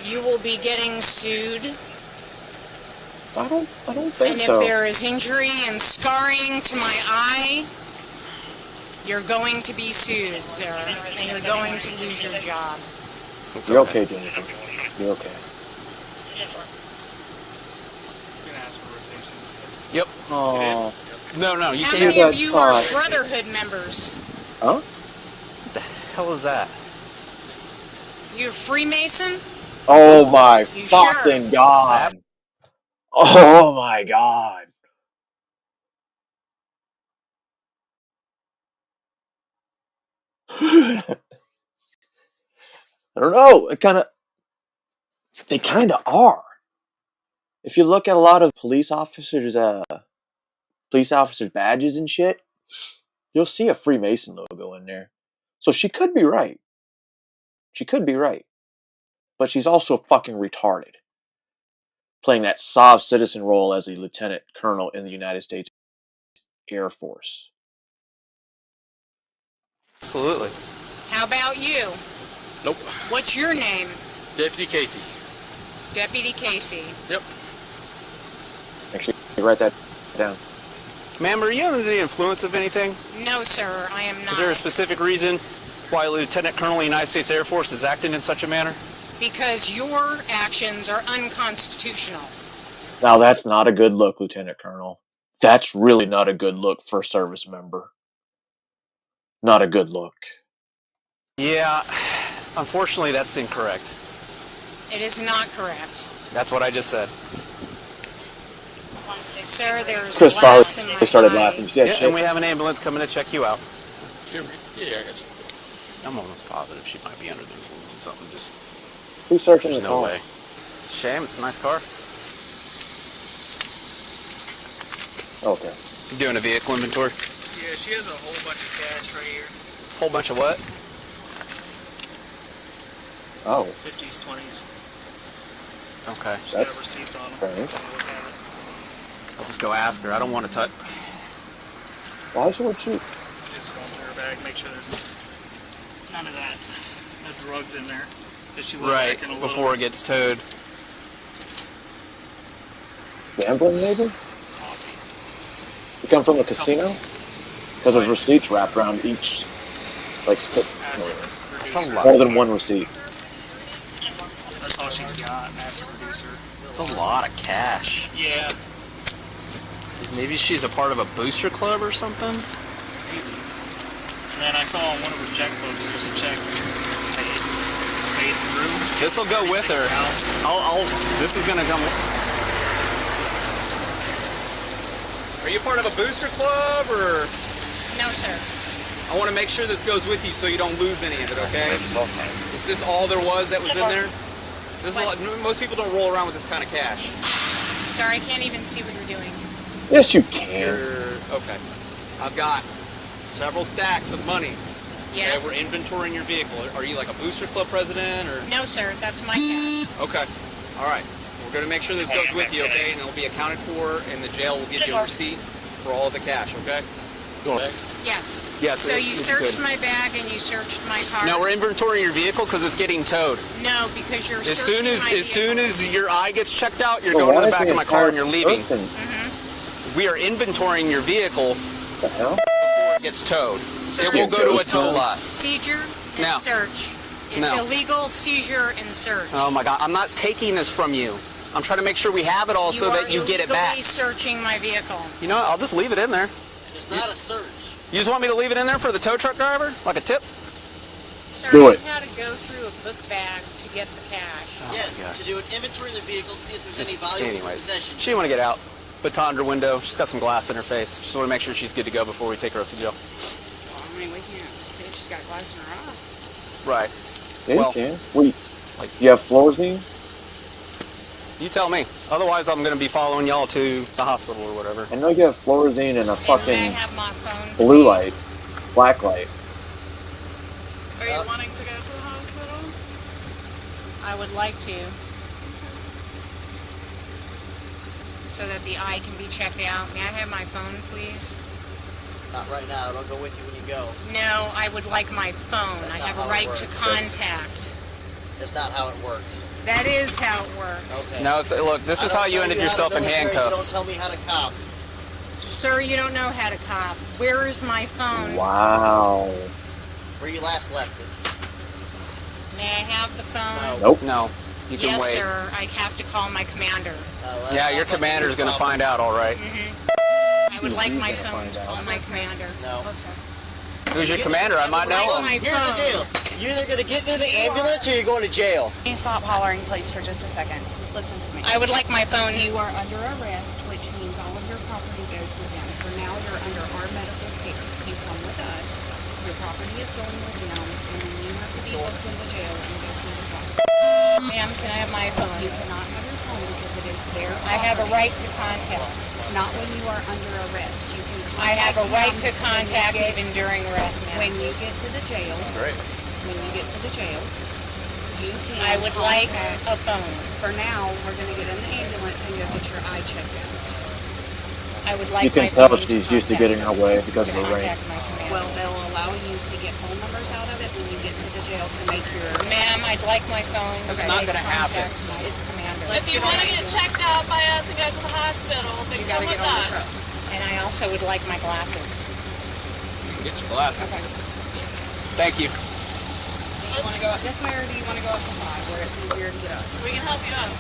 You will be getting sued. I don't think And so. if there is injury and scarring to my eye, you're going to be sued, sir. And you're going to lose your job. You're okay, Jennifer. You're okay. Yep. Oh. No, you How can't. many of you are Brotherhood members? Huh? What the hell is that? You a Freemason? Oh my You fucking sure? god. Oh my god. I don't know. They kind of are. If you look at a lot of police officers' badges and shit, you'll see a Freemason logo in there. So she could be right. She could be right. But she's also fucking retarded. Playing that soft citizen role as a lieutenant colonel in the United States Air Force. Absolutely. How about you? Nope. What's your name? Deputy Casey. Deputy Casey. Yep. Actually, write that down. Ma'am, are you under the influence of anything? No, sir, I am not. Is there a specific reason why Lieutenant Colonel of the United States Air Force is acting in such a manner? Because your actions are unconstitutional. Now that's not a good look, Lieutenant Colonel. That's really not a good look for a service member. Not a good look. Yeah, unfortunately that's incorrect. It is not correct. That's what I just said. Sir, there's Chris glass in my Farley started eye. laughing. Yeah, Yeah, and we have an ambulance coming to check you out. Yeah, I got you. I'm almost positive she might be under the influence of something. Just Who's searching there's the no car? way. Shame. It's a nice car. Okay. You doing a vehicle inventory? Yeah, she has a whole bunch of cash right here. Whole bunch of what? Oh. 50s, 20s. Okay. She's got receipts on them. Okay. Take a look at it. I'll just go ask her. I don't want to touch. Why is it cheap? Just go through her bag, make sure there's none of that. No drugs in there. That she was Right acting a little before it gets towed. Gambling, maybe? You come from a casino? Because there's receipts wrapped around each, like, more than one receipt. That's all she's got, master producer. It's a lot of cash. Yeah, Maybe she's a part of a booster club or something? maybe. And then I saw on one of her checkbooks, there's a check paid through. This will go with her. This is gonna come. Are you part of a booster club or? No, sir. I want to make sure this goes with you so you don't lose any of it, okay? Is this all there was that was in there? This is a lot, most people don't roll around with this kind of cash. Sir, I can't even see what you're doing. Yes, you can. Okay. I've got several stacks of money. Yes. Okay, we're inventorying your vehicle. Are you like a booster club president or? No, sir. That's my cash. Okay. All right. We're going to make sure this goes with you, okay? And it'll be accounted for, and the jail will give you a receipt for all of the cash, okay? Yes. Yes. So you it's searched good. my bag and you searched my car. No, we're inventorying your vehicle because it's getting towed. No, because you're As searching soon as my soon as your eye gets checked out, you're Well, going to why the back is of the my car and you're leaving. person? We are inventorying your vehicle The hell? before it gets towed. It will go to a tow lot. Seizure and Now. search. It's Now. illegal seizure and search. Oh my God! I'm not taking this from you. I'm trying to make sure we have it all so that you get it back. illegally searching my vehicle. You know what? I'll just leave it in there. It's not a search. You just want me to leave it in there for the tow truck driver? Like a tip? Sir, Do you it. had to go through a book bag to get the cash. Yes, God. to do an inventory of the vehicle to see if there's any valuable Anyways, possessions. she didn't want to get out. Baton her window. She's got some glass in her face. Just want to make sure she's good to go before we take her up to jail. Well, I mean, we can't say she's got glass in her eye. Right. Yeah, Well, you can. Wait, you have Floresvine? You tell me. Otherwise, I'm going to be following y'all to the hospital or whatever. I know you have Floresvine and a May I fucking have my phone, blue please? light, black light. Are you wanting to go to the hospital? I would like to. So that the eye can be checked out. May I have my phone, please? Not right now. It'll go with you when you go. No, I would like my phone. That's I not have how a it right to works. contact. That's not how it works. That is how it works. Okay. No, it's, look, this is I don't how you tell ended how to yourself in military, handcuffs. You don't tell me how to cop. Sir, you don't know how to cop. Where is my phone? Wow. Where you last left it. May I have the phone? Nope. No, you can Yes, wait. sir. I have to call my commander. Yeah, your commander's going to find out, all right. I would like my phone to call my commander. No. Who's your commander? I might know Like him. my Here's the deal. phone. You're either going to get into the ambulance or you're going to jail. Can you stop hollering, please, for just a second? Listen to me. I would like my phone. You are under arrest, which means all of your property goes with them. For now, you're under our medical care. You come with us. Your property is going with them, and then you have to be booked in the jail and go through the process. Ma'am, can I have my phone? You cannot have your phone because it is their I have a property. right to contact. Not when you are under arrest. You can I have a contact right them to contact when you even get- during arrest, ma'am. When you get to the jail. Great. When you get to the jail, you can I would like contact- a phone. For now, we're going to get in the ambulance and go get your eye checked out. I would like You can my tell phone she's to used to contact- getting her way because of to the rain. contact my commander. Well, they'll allow you to get phone numbers out of it when you get to the jail to make your... Ma'am, I'd like my phone. It's to not make gonna happen. contact my commander. If you want to get checked out by us and go to the hospital, then You gotta get on the truck. And I also would like my glasses. You can get your glasses. Thank you. Do you want to go up this way or do you want to go up the side where it's easier to get up? We can help you up.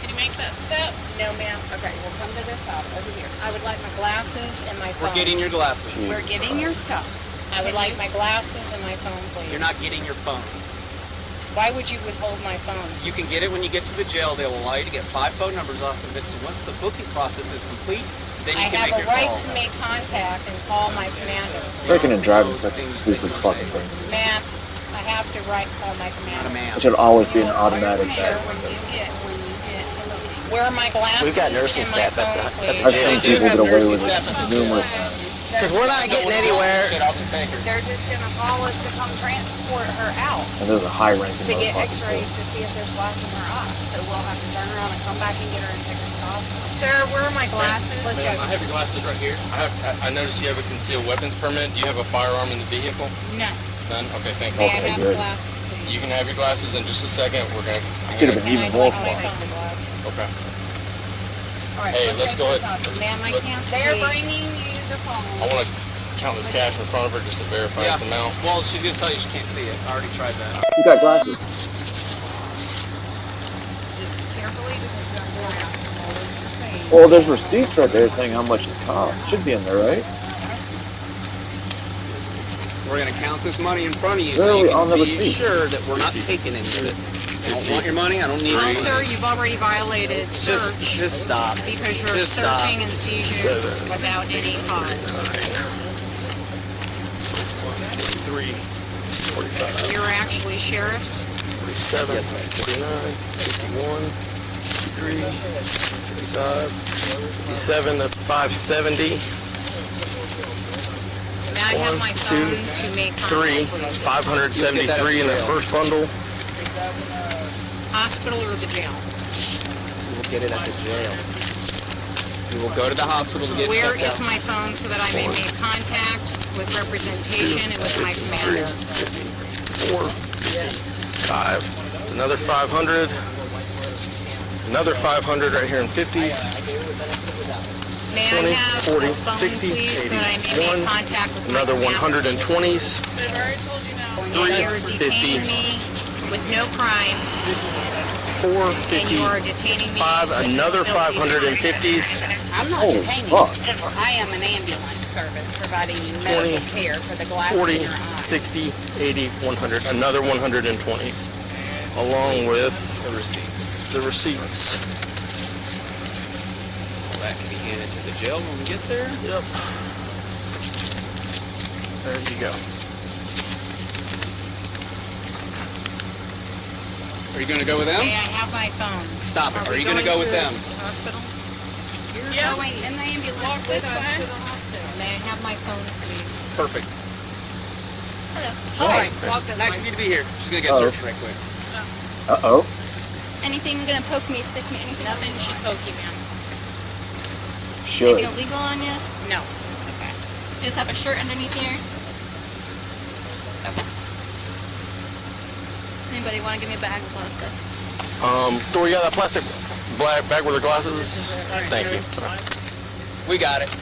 Can you make that step? No, ma'am. Okay, we'll come to this side over here. I would like my glasses and my phone. We're getting your glasses. We're getting your stuff. I would like my glasses and my phone, please. You're not getting your phone. Why would you withhold my phone? You can get it when you get to the jail. They'll allow you to get 5 phone numbers off of it. So once the booking process is complete, then you I can have make a your right call. to make contact and call my commander. Drinking and driving is such a stupid fucking thing. Ma'am, I have to call my commander. It should always be an automatic Sure, thing. when you get to look. Where are my glasses? We've got nursing and my staff at phone, the I've jail. seen people get away with it numerous times. Because we're not getting anywhere. I'll just take her. They're just going to call us to come transport her out And there's a high ranking to get motherfucker. x-rays to see if there's glass in her eye. So we'll have to turn around and come back and get her and take her to the hospital. Sir, where are my glasses? Let's go. I have your glasses right here. I noticed you have a concealed weapons permit. Do you have a firearm in the vehicle? No. None? Okay, thank you. May I have glasses, please? You can have your glasses in just a second. Should have been even more fun. Okay. All right, Hey, let's go ahead. Ma'am, I can't. They're bringing you the phone. I want to count this cash in front of her just to verify its amount. Well, she's going to tell you she can't see it. I already tried that. You got glasses? Just carefully, this is going to go out. Well, there's receipts right there saying how much it costs. Should be in there, right? We're going to count this money in front of you Where so are you we can on the be receipt? sure that we're not taking any of it. I don't want your money. I don't need No, it. sir, you've already violated search Just stop. because you're Just stop. searching and seizure without any cause. 3, 45, You're actually sheriffs. 47, 49, 51, 53, 55, 57, that's 570. May I have my phone to make 3, contact with 573 in this first bundle. hospital or the jail? You will get it at the jail. You will go to the hospital to get Where checked is out. my phone so that I may make contact with representation and with my commander? 4, 5, it's another 500. Another 500 right here in 50s. May 20, I have 40, a phone, 60, please, so that I may 81, make contact with another my commander? 120s. And you're detaining me with no crime. 4, And you are detaining me 5, with another no guilty 550s. I'm not Holy detaining fuck. you. I am an ambulance service providing you 20, medical care for the glass 40, in your eye. 60, 80, 100, another 120s. Along with the receipts. The receipts. Well, that can be handed to the jail when we get there. Yep. There you go. Are you going to go with them? May I have my phone? Stop it. Are we you going to go with them? the hospital? You're Yeah. going in the ambulance Walk with this us way. to the hospital. May I have my phone, please? Perfect. Hello. All right. Walk this Nice way. of you to be here. She's going to get Oh. searched right quick. Uh-oh. Anything gonna poke me, stick me, anything? Nothing should poke you, ma'am. Should. Anything illegal on you? No. Okay. You just have a shirt underneath here? Okay. Anybody want to give me a bag with a lot of stuff? Thor, you got that plastic black bag with the glasses? Thank you. We got it.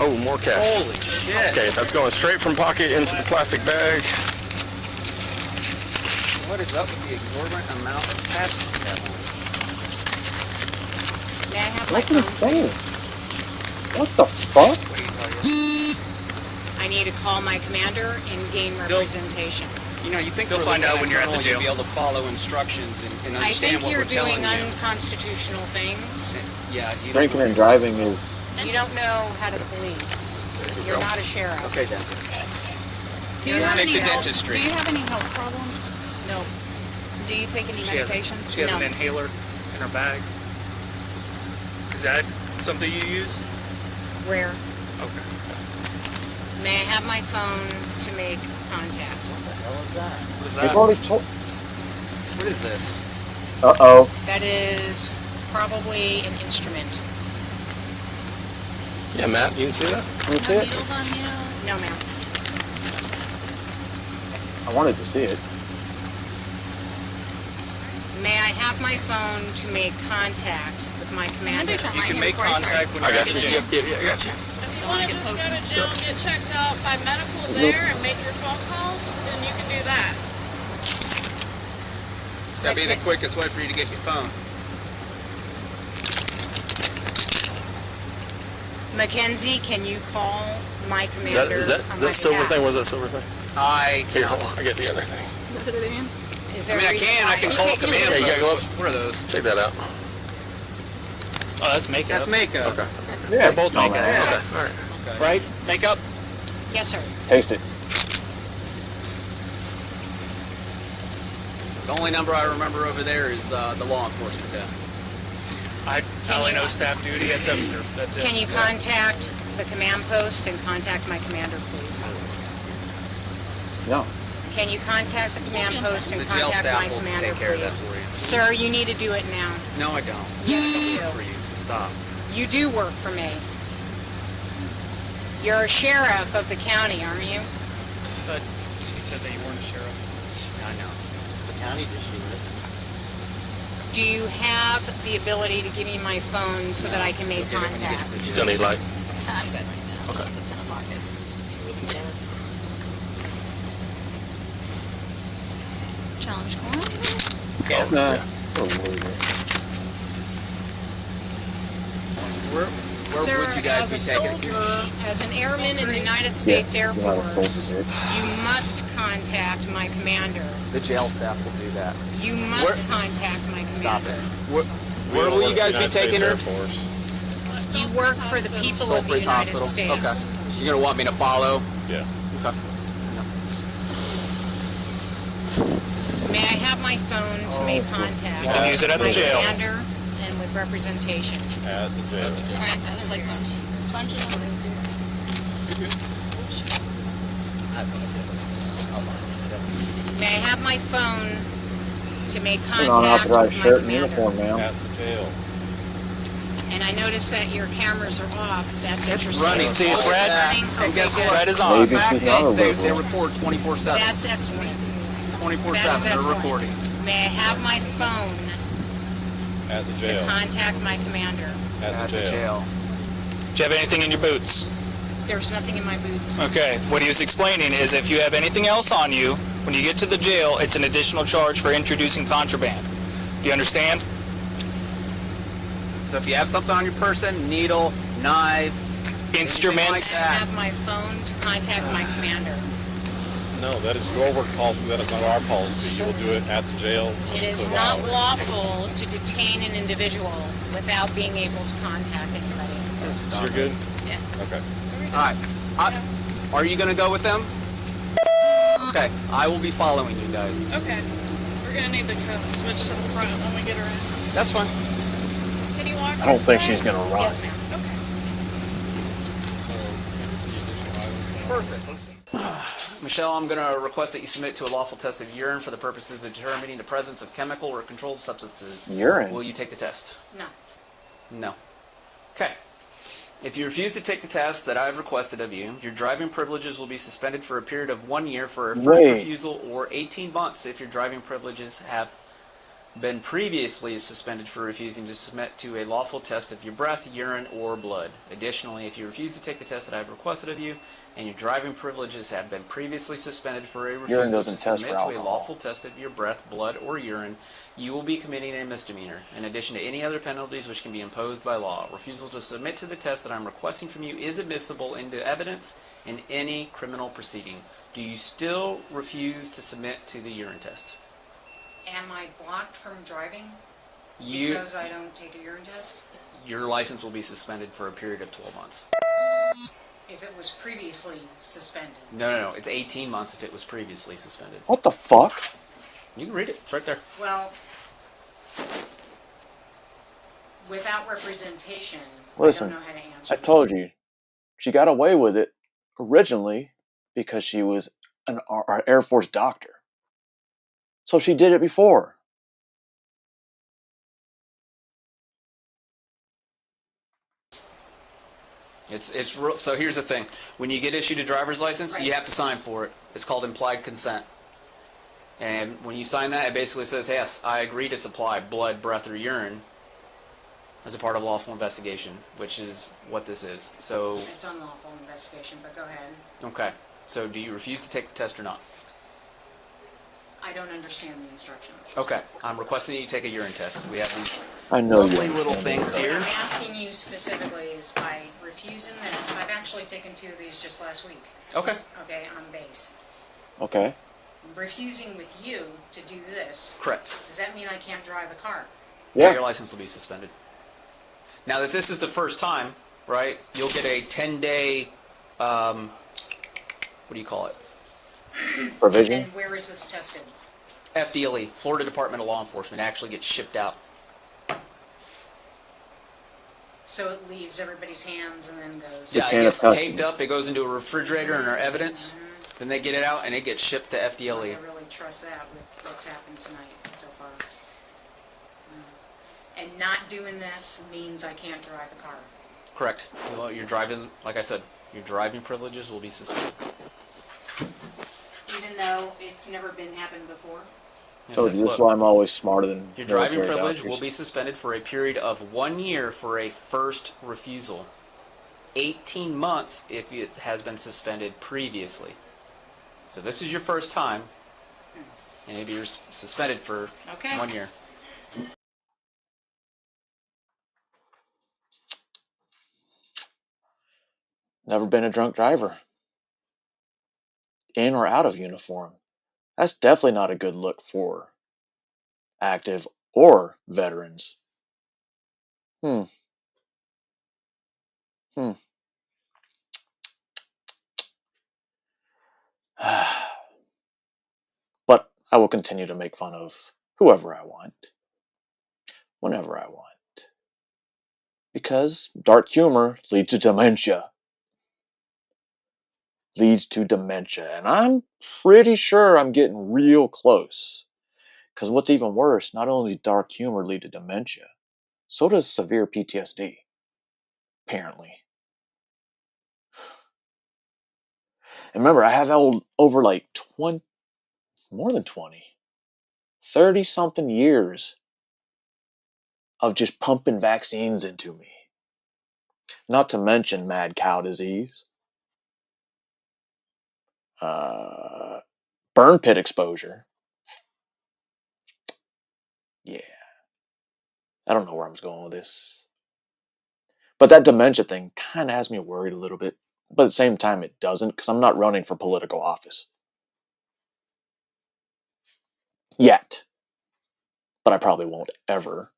Oh, more cash. Holy shit. Okay, that's going straight from pocket into the plastic bag. What is up with the exorbitant amount of cash we have on? May I have my What's he phone, saying? please? What the fuck? What do you tell you? I need to call my commander and gain representation. You know, you think You'll for find out lieutenant when you're at the colonel, jail. You'll be able to follow instructions and I understand think what you're we're telling doing you. unconstitutional things. Yeah, you Drinking and driving is... You don't know how to police. You're not a sheriff. Okay, dentist. Do you You're have sick any to health? dentistry. Do you have any health problems? No. Do you take any She has medications? an No. inhaler in her bag. Is that something you use? Rare. Okay. May I have my phone to make contact? What is They've that? already told... What is this? Uh-oh. That is probably an instrument. Yeah, Matt, you can see that? Can you see it? Needles on you? No, ma'am. I wanted to see it. May I have my phone to make contact with my commander? You can make contact when I you're got you. at the Yep, jail. I got you. If you want to just go to jail and get checked out by medical there and make your phone calls, then you can do that. That'd be the quickest way for you to get your phone. Mackenzie, can you call my Is that, commander? is that on that my silver behalf? thing? Was that silver thing? I Here, cannot. I get the other thing. I mean, I can call command. Hey, you got gloves? What are those? Check that out. Oh, that's makeup. That's makeup. Okay. They're both Oh, makeup. man. Okay. All right. Right? Makeup? Yes, sir. Taste it. The only number I remember over there is the law enforcement desk. I only know staff duty. That's it. That's it. Can you contact the command post and contact my commander, please? No. Can you contact the command post and The jail contact staff my will commander, take care of that please? for you. Sir, you need to do it now. No, I don't. Yes, you For do. you, so stop. You do work for me. You're a sheriff of the county, aren't you? But she said that you weren't a sheriff. I know. The county just used it. Do you have the ability to give me my phone so that I can make contact? You still need lights? I'm good right now. Okay. Just a ton of pockets. Challenge coin. Where Sir, would you guys as be a taking? soldier, as an airman in the United States Air you know how to Force, fold it. you must contact my commander. The jail staff will do that. You must contact my Stop commander. it. Where will you guys be taking her? You work for the people of the Breeze United Hospital. States. Okay. You're gonna want me to follow? Yeah. Okay. May I have my phone to make contact? You can use it at the with my jail. commander and with representation. At the jail. Alright, there's like bunch of them. May I have my phone to make Put on an contact authorized with my shirt and commander? uniform, ma'am. At the jail. And I notice that your cameras are off. That's It's interesting. running. See, it's red. Running? And guess Okay, what? Red is on. Maybe Back she's not a they liberal. record 24/7. That's excellent. 24/7. That's They're excellent. recording. May I have my phone At the to jail. contact my commander? At the jail. Do you have anything in your boots? There's nothing in my boots. Okay. What he was explaining is if you have anything else on you, when you get to the jail, it's an additional charge for introducing contraband. Do you understand? So if you have something on your person, needle, knives, Instruments. I that. have my phone to contact my commander. No, that is your work policy. That is not our policy. You will do it at the jail. It is to not violate. lawful to detain an individual without being able to contact anybody. So you're good? Yes. Okay. All right. Are you gonna go with them? Okay. I will be following you guys. Okay. We're gonna need the cuffs switched to the front when we get her in. That's fine. Can you walk I don't this think way? she's gonna run. Yes, ma'am. Perfect. Michelle, I'm going to request that you submit to a lawful test of urine for the purposes of determining the presence of chemical or controlled substances. Urine? Will you take the test? No. No. Okay. If you refuse to take the test that I have requested of you, your driving privileges will be suspended for a period of 1 year for a first Wait. refusal, or 18 months if your driving privileges have been previously suspended for refusing to submit to a lawful test of your breath, urine, or blood. Additionally, if you refuse to take the test that I have requested of you, and your driving privileges have been previously suspended for a refusal to doesn't test submit for to a alcohol. lawful test of your breath, blood, or urine, you will be committing a misdemeanor, in addition to any other penalties which can be imposed by law. Refusal to submit to the test that I'm requesting from you is admissible into evidence in any criminal proceeding. Do you still refuse to submit to the urine test? Am I blocked from driving You, because I don't take a urine test? your license will be suspended for a period of 12 months. If it was previously suspended. No. It's 18 months if it was previously suspended. What the fuck? You can read it. It's right there. Well, without representation, Listen, I don't know how to answer I told you, she got away with it originally because she was an Air Force doctor. So she did it before. So here's the thing. When you get issued a driver's license, you have to sign for it. It's called implied consent. And when you sign that, it basically says, yes, I agree to supply blood, breath, or urine as a part of lawful investigation, which is what this is. So, It's unlawful investigation, but go ahead. okay. So do you refuse to take the test or not? I don't understand the instructions. Okay. I'm requesting that you take a urine test. We have these I know you. lovely little things What here. I'm asking you specifically is by refusing this, I've actually taken 2 of these just last week. Okay. Okay, on base. Okay. Refusing with you to do this. Correct. Does that mean I can't drive a car? Yeah, your license will be suspended. Now that this is the first time, right, you'll get a 10-day, what do you call it? Provision? And where is this tested? FDLE, Florida Department of Law Enforcement, actually gets shipped out. So it leaves everybody's hands and then goes... Yeah, it gets taped up, it goes into a refrigerator and our evidence, then they get it out and it gets shipped to FDLE. I really trust that with what's happened tonight so far. And not doing this means I can't drive a car. Correct. Well, you're driving, like I said, your driving privileges will be suspended. Even though it's never been happened before? So that's why I'm always smarter than your driving military privilege doctors. will be suspended for a period of 1 year for a first refusal. 18 months if it has been suspended previously. So this is your first time, and maybe you're suspended for 1 year. Never been a drunk driver. In or out of uniform. That's definitely not a good look for active or veterans. But I will continue to make fun of whoever I want. Whenever I want. Because dark humor leads to dementia. And I'm pretty sure I'm getting real close. Because what's even worse, not only does dark humor lead to dementia, so does severe PTSD. Apparently. And remember, I have over like 20, more than 20, 30-something years of just pumping vaccines into me. Not to mention mad cow disease. Burn pit exposure. Yeah. I don't know where I'm going with this. But that dementia thing kind of has me worried a little bit. But at the same time, it doesn't, because I'm not running for political office. Yet. But I probably won't ever.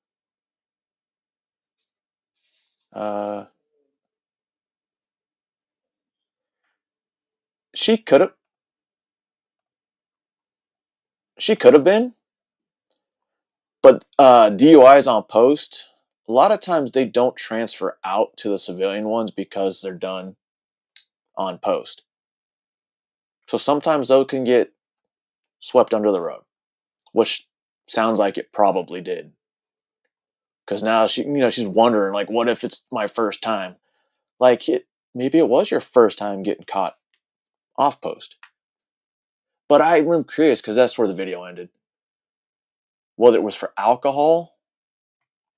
She could have been. But DUIs on post, a lot of times they don't transfer out to the civilian ones because they're done on post. So sometimes those can get swept under the rug, which sounds like it probably did. Because now she's wondering, like, what if it's my first time? Like, maybe it was your first time getting caught off post. But I'm curious because that's where the video ended. Whether it was for alcohol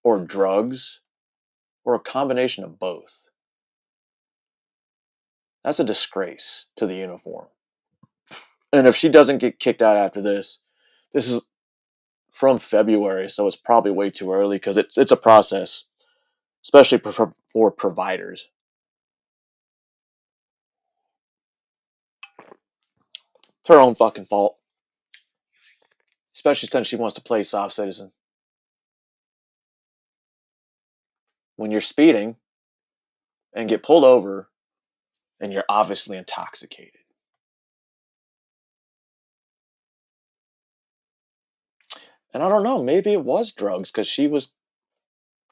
or drugs or a combination of both. That's a disgrace to the uniform. And if she doesn't get kicked out after this is from February, so it's probably way too early because it's a process, especially for providers. It's her own fucking fault. Especially since she wants to play soft citizen. When you're speeding and get pulled over and you're obviously intoxicated. And I don't know, maybe it was drugs because she was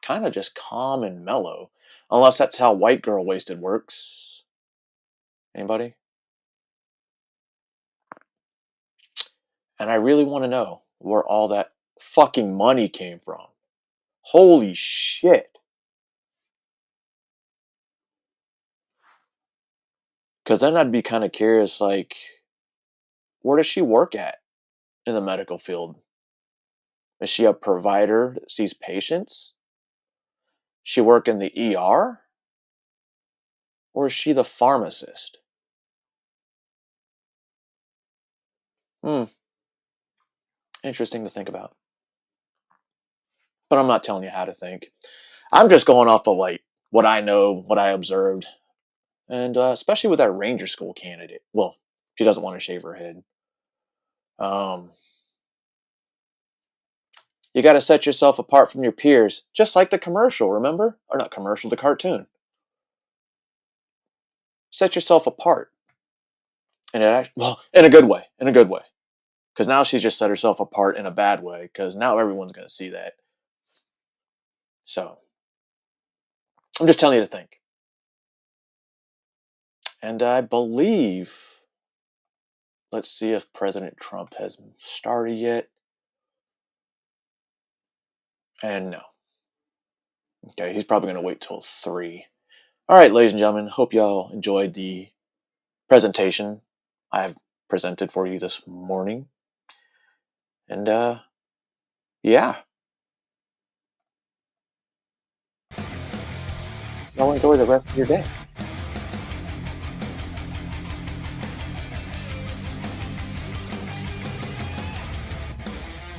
kind of just calm and mellow. Unless that's how white girl wasted works. Anybody? And I really want to know where all that fucking money came from. Holy shit. Because then I'd be kind of curious, like, where does she work at in the medical field? Is she a provider that sees patients? She work in the ER? Or is she the pharmacist? Interesting to think about. But I'm not telling you how to think. I'm just going off of like what I know, what I observed. And especially with that Ranger School candidate. Well, she doesn't want to shave her head. You got to set yourself apart from your peers, just like the commercial, remember? Or not commercial, the cartoon. Set yourself apart. And in a good way, Because now she's just set herself apart in a bad way, because now everyone's going to see that. So, I'm just telling you to think. And I believe, let's see if President Trump has started yet. And no. Okay, he's probably going to wait till 3. All right, ladies and gentlemen, hope y'all enjoyed the presentation I've presented for you this morning. And, yeah. Y'all enjoy the rest of your day.